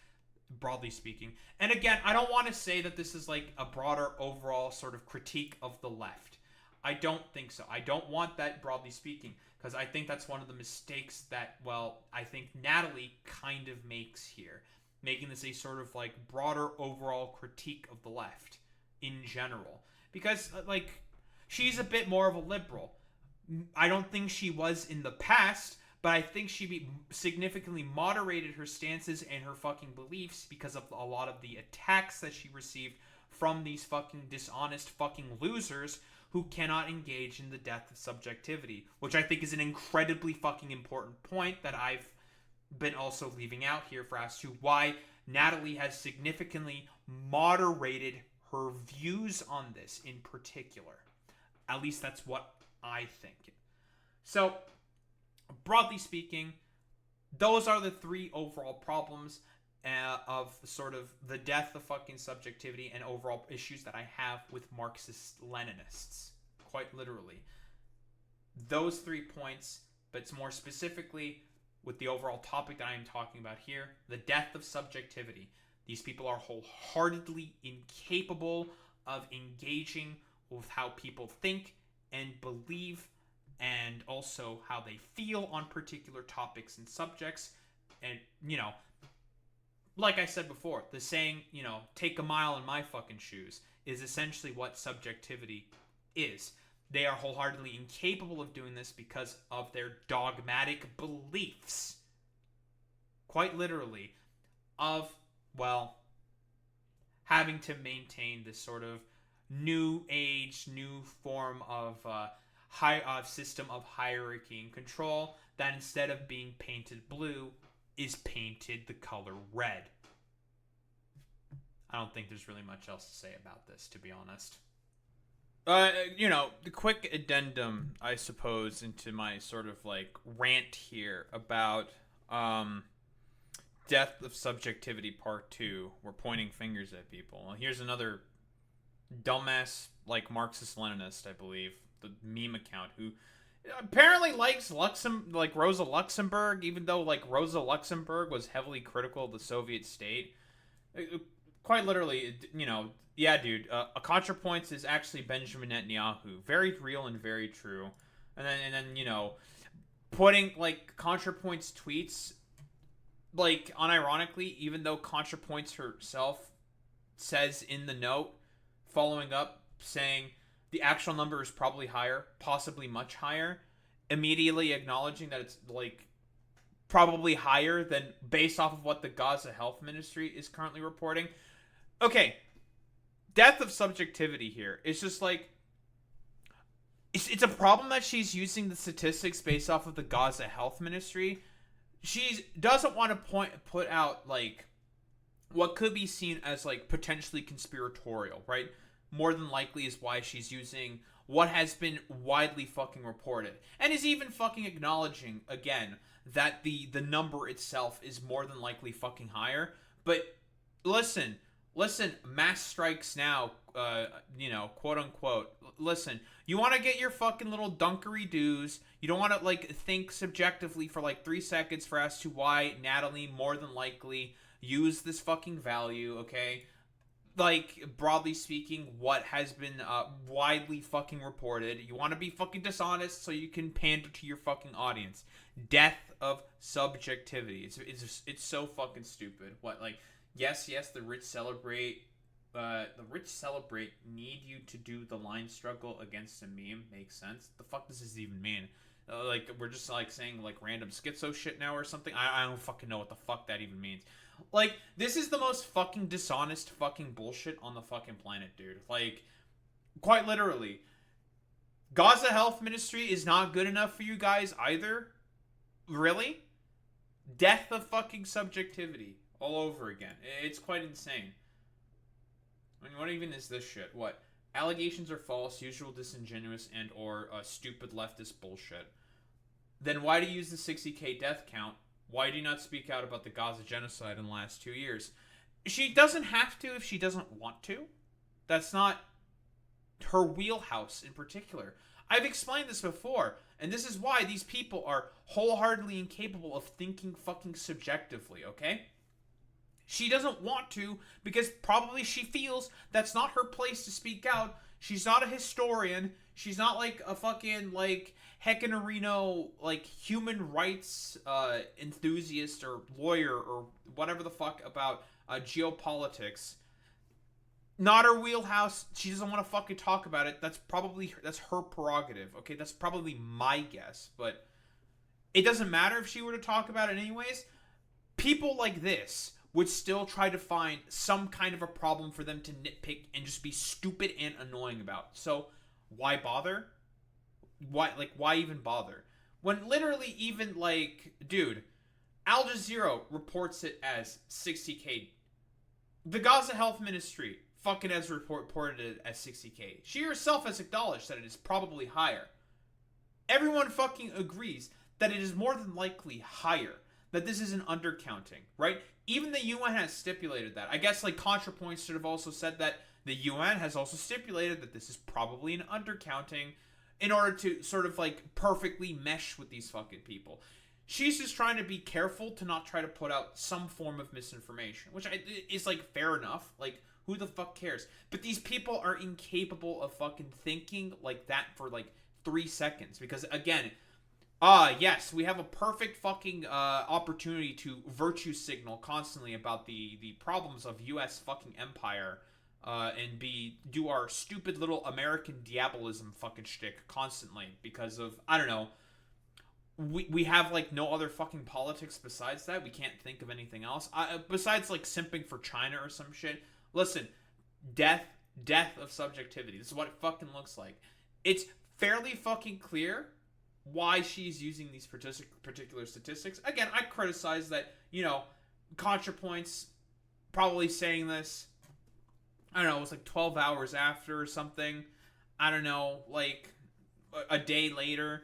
broadly speaking. And again, I don't want to say that this is like a broader overall sort of critique of the left. I don't think so. I don't want that, broadly speaking, because I think that's one of the mistakes that, well, I think Natalie kind of makes here, making this a sort of like broader overall critique of the left in general. Because, like, she's a bit more of a liberal. I don't think she was in the past, but I think she significantly moderated her stances and her fucking beliefs because of a lot of the attacks that she received from these fucking dishonest fucking losers who cannot engage in the death of subjectivity, which I think is an incredibly fucking important point that I've been also leaving out here for as to why Natalie has significantly moderated her views on this in particular. At least that's what I think. So, broadly speaking, those are the three overall problems of sort of the death of fucking subjectivity and overall issues that I have with Marxist Leninists. Quite literally. Those 3 points, but more specifically with the overall topic that I am talking about here, the death of subjectivity. These people are wholeheartedly incapable of engaging with how people think and believe, and also how they feel on particular topics and subjects. And, you know, like I said before, the saying, you know, take a mile in my fucking shoes, is essentially what subjectivity is. They are wholeheartedly incapable of doing this because of their dogmatic beliefs. Quite literally, of, well, having to maintain this sort of new age, new form of system of hierarchy and control that instead of being painted blue is painted the color red. I don't think there's really much else to say about this, to be honest. The quick addendum, I suppose, into my sort of like rant here about Death of Subjectivity Part 2. We're pointing fingers at people. Well, here's another dumbass, like, Marxist Leninist, I believe, the meme account, who apparently likes Rosa Luxemburg, even though, like, Rosa Luxemburg was heavily critical of the Soviet state. Quite literally, yeah, dude, a ContraPoints is actually Benjamin Netanyahu. Very real and very true. And then putting, like, ContraPoints tweets, like, unironically, even though ContraPoints herself says in the note, following up, saying the actual number is probably higher, possibly much higher, immediately acknowledging that it's, like, probably higher than based off of what the Gaza Health Ministry is currently reporting. Okay, Death of Subjectivity here. It's just like, it's a problem that she's using the statistics based off of the Gaza Health Ministry. She doesn't want to put out, like, what could be seen as, like, potentially conspiratorial, right? More than likely is why she's using what has been widely fucking reported. And is even fucking acknowledging, again, that the number itself is more than likely fucking higher. But listen, mass strikes now, quote unquote. Listen, you want to get your fucking little dunkery doos. You don't want to, like, think subjectively for, like, 3 seconds for as to why Natalie more than likely used this fucking value, okay? Like, broadly speaking, what has been widely fucking reported. You want to be fucking dishonest so you can pander to your fucking audience. Death of Subjectivity. It's so fucking stupid. What, like, yes, the rich celebrate. The rich celebrate need you to do the line struggle against a meme. Makes sense. The fuck does this even mean? Like, we're just, like, saying, like, random schizo shit now or something? I don't fucking know what the fuck that even means. Like, this is the most fucking dishonest fucking bullshit on the fucking planet, dude. Like, quite literally. Gaza Health Ministry is not good enough for you guys either? Really? Death of fucking subjectivity. All over again. It's quite insane. I mean, what even is this shit? What? Allegations are false, usual disingenuous, and or stupid leftist bullshit. Then why do you use the 60k death count? Why do you not speak out about the Gaza genocide in the last 2 years? She doesn't have to if she doesn't want to. That's not her wheelhouse in particular. I've explained this before, and this is why these people are wholeheartedly incapable of thinking fucking subjectively, okay? She doesn't want to because probably she feels that's not her place to speak out. She's not a historian. She's not, like, a fucking, like, Heckenarino, like, human rights enthusiast or lawyer or whatever the fuck about geopolitics. Not her wheelhouse. She doesn't want to fucking talk about it. That's her prerogative, okay? That's probably my guess, but it doesn't matter if she were to talk about it anyways. People like this would still try to find some kind of a problem for them to nitpick and just be stupid and annoying about. So, why bother? Why even bother? When literally even, like, dude, Al Jazeera reports it as 60k. The Gaza Health Ministry fucking has reported it as 60k. She herself has acknowledged that it is probably higher. Everyone fucking agrees that it is more than likely higher. That this is an undercounting, right? Even the UN has stipulated that. I guess, like, ContraPoints should have also said that the UN has also stipulated that this is probably an undercounting in order to sort of, like, perfectly mesh with these fucking people. She's just trying to be careful to not try to put out some form of misinformation, which is, like, fair enough. Like, who the fuck cares? But these people are incapable of fucking thinking like that for, like, 3 seconds. Because, again, yes, we have a perfect fucking opportunity to virtue signal constantly about the problems of U.S. fucking empire and do our stupid little American diabolism fucking shtick constantly because of, I don't know, we have, like, no other fucking politics besides that. We can't think of anything else. Besides, like, simping for China or some shit. Listen, Death of Subjectivity. This is what it fucking looks like. It's fairly fucking clear why she's using these particular statistics. Again, I criticize that, ContraPoints probably saying this, I don't know, it was like 12 hours after or something. I don't know, like a day later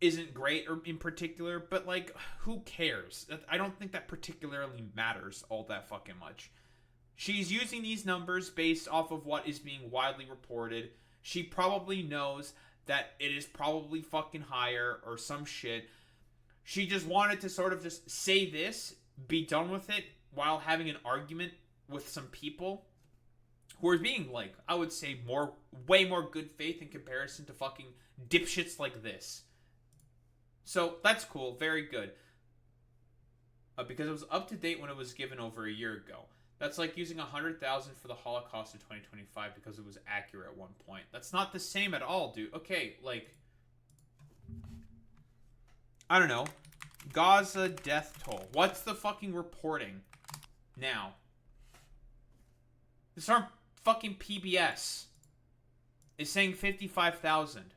isn't great or in particular, but like, who cares? I don't think that particularly matters all that fucking much. She's using these numbers based off of what is being widely reported. She probably knows that it is probably fucking higher or some shit. She just wanted to sort of just say this, be done with it, while having an argument with some people who are being, like, I would say way more good faith in comparison to fucking dipshits like this. So, that's cool. Very good. Because it was up to date when it was given over a year ago. That's like using 100,000 for the Holocaust in 2025 because it was accurate at one point. That's not the same at all, dude. Okay, like, I don't know. Gaza death toll. What's the fucking reporting now? This aren't fucking PBS. It's saying 55,000.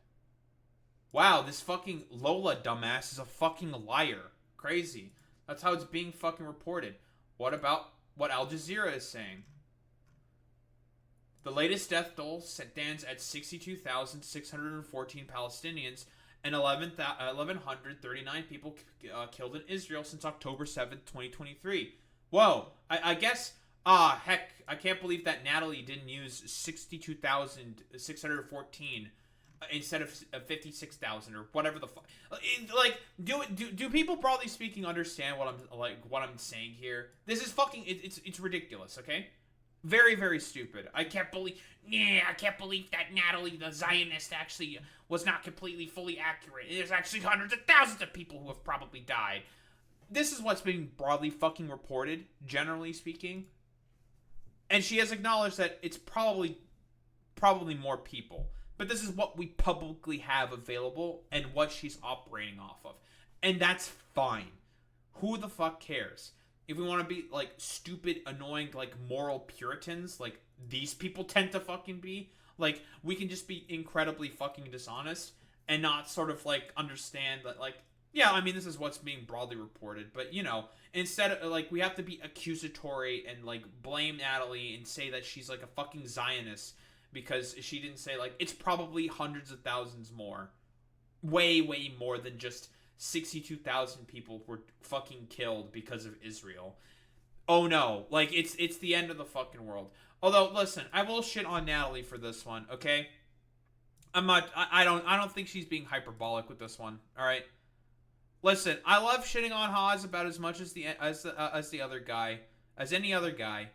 Wow, this fucking Lola dumbass is a fucking liar. Crazy. That's how it's being fucking reported. What about what Al Jazeera is saying? The latest death toll stands at 62,614 Palestinians and 1,139 people killed in Israel since October 7th, 2023. Whoa, I guess, heck, I can't believe that Natalie didn't use 62,614 instead of 56,000 or whatever the fuck. Like, do people broadly speaking understand what I'm saying here? This is fucking, it's ridiculous, okay? Very, very stupid. I can't believe that Natalie, the Zionist, actually was not completely fully accurate. There's actually hundreds of thousands of people who have probably died. This is what's being broadly fucking reported, generally speaking. And she has acknowledged that it's probably more people. But this is what we publicly have available and what she's operating off of. And that's fine. Who the fuck cares? If we want to be, like, stupid, annoying, like, moral Puritans, like these people tend to fucking be, like, we can just be incredibly fucking dishonest and not sort of, like, understand that, like, yeah, I mean, this is what's being broadly reported. But, instead of, like, we have to be accusatory and, like, blame Natalie and say that she's, like, a fucking Zionist because she didn't say, like, it's probably hundreds of thousands more. Way, way more than just 62,000 people were fucking killed because of Israel. Oh no, like, it's the end of the fucking world. Although, listen, I will shit on Natalie for this one, okay? I don't think she's being hyperbolic with this one, alright? Listen, I love shitting on Haas about as much as the other guy, as any other guy,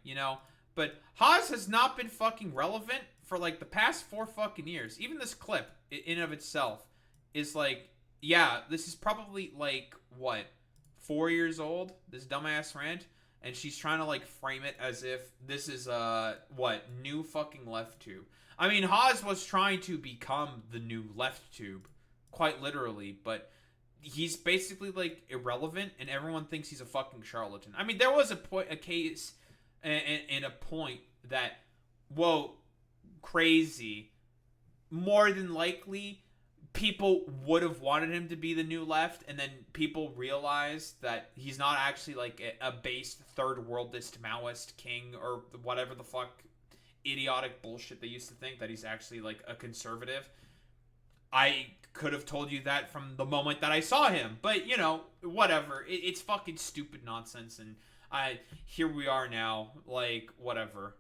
but Haas has not been fucking relevant for, like, the past 4 fucking years. Even this clip, in of itself, is, like, yeah, this is probably, like, what, 4 years old? This dumbass rant? And she's trying to, like, frame it as if this is, new fucking left tube. I mean, Haas was trying to become the new left tube, quite literally, but he's basically, like, irrelevant, and everyone thinks he's a fucking charlatan. I mean, there was a case and a point that, whoa, crazy. More than likely, people would have wanted him to be the new left, and then people realized that he's not actually, like, a based third worldist Maoist king or whatever the fuck idiotic bullshit they used to think, that he's actually, like, a conservative. I could have told you that from the moment that I saw him, but, whatever. It's fucking stupid nonsense, and here we are now, like, whatever.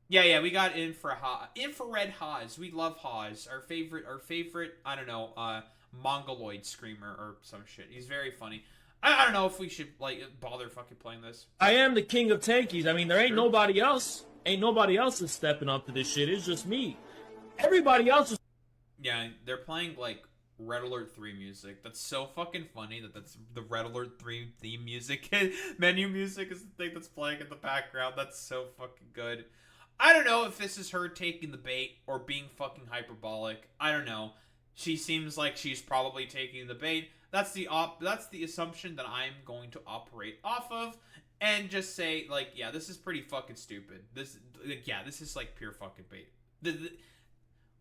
Yeah, we got infrared Haas. We love Haas. Our favorite, I don't know, Mongoloid screamer or some shit. He's very funny. I don't know if we should, like, bother fucking playing this. I am the king of tankies. I mean, there ain't nobody else. Ain't nobody else is stepping up to this shit. It's just me. Everybody else is... Yeah, they're playing, like, Red Alert 3 music. That's so fucking funny that's the Red Alert 3 theme music. Menu music is the thing that's playing in the background. That's so fucking good. I don't know if this is her taking the bait or being fucking hyperbolic. I don't know. She seems like she's probably taking the bait. That's the assumption that I'm going to operate off of. and just say like, yeah, this is pretty fucking stupid. This is like pure fucking bait.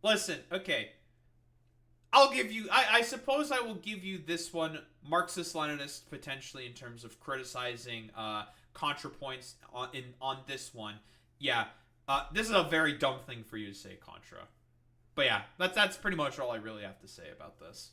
Listen, okay. I'll give you. I suppose I will give you this one, Marxist Leninist, potentially in terms of criticizing ContraPoints on this one. Yeah, this is a very dumb thing for you to say, Contra. But yeah, that's pretty much all I really have to say about this.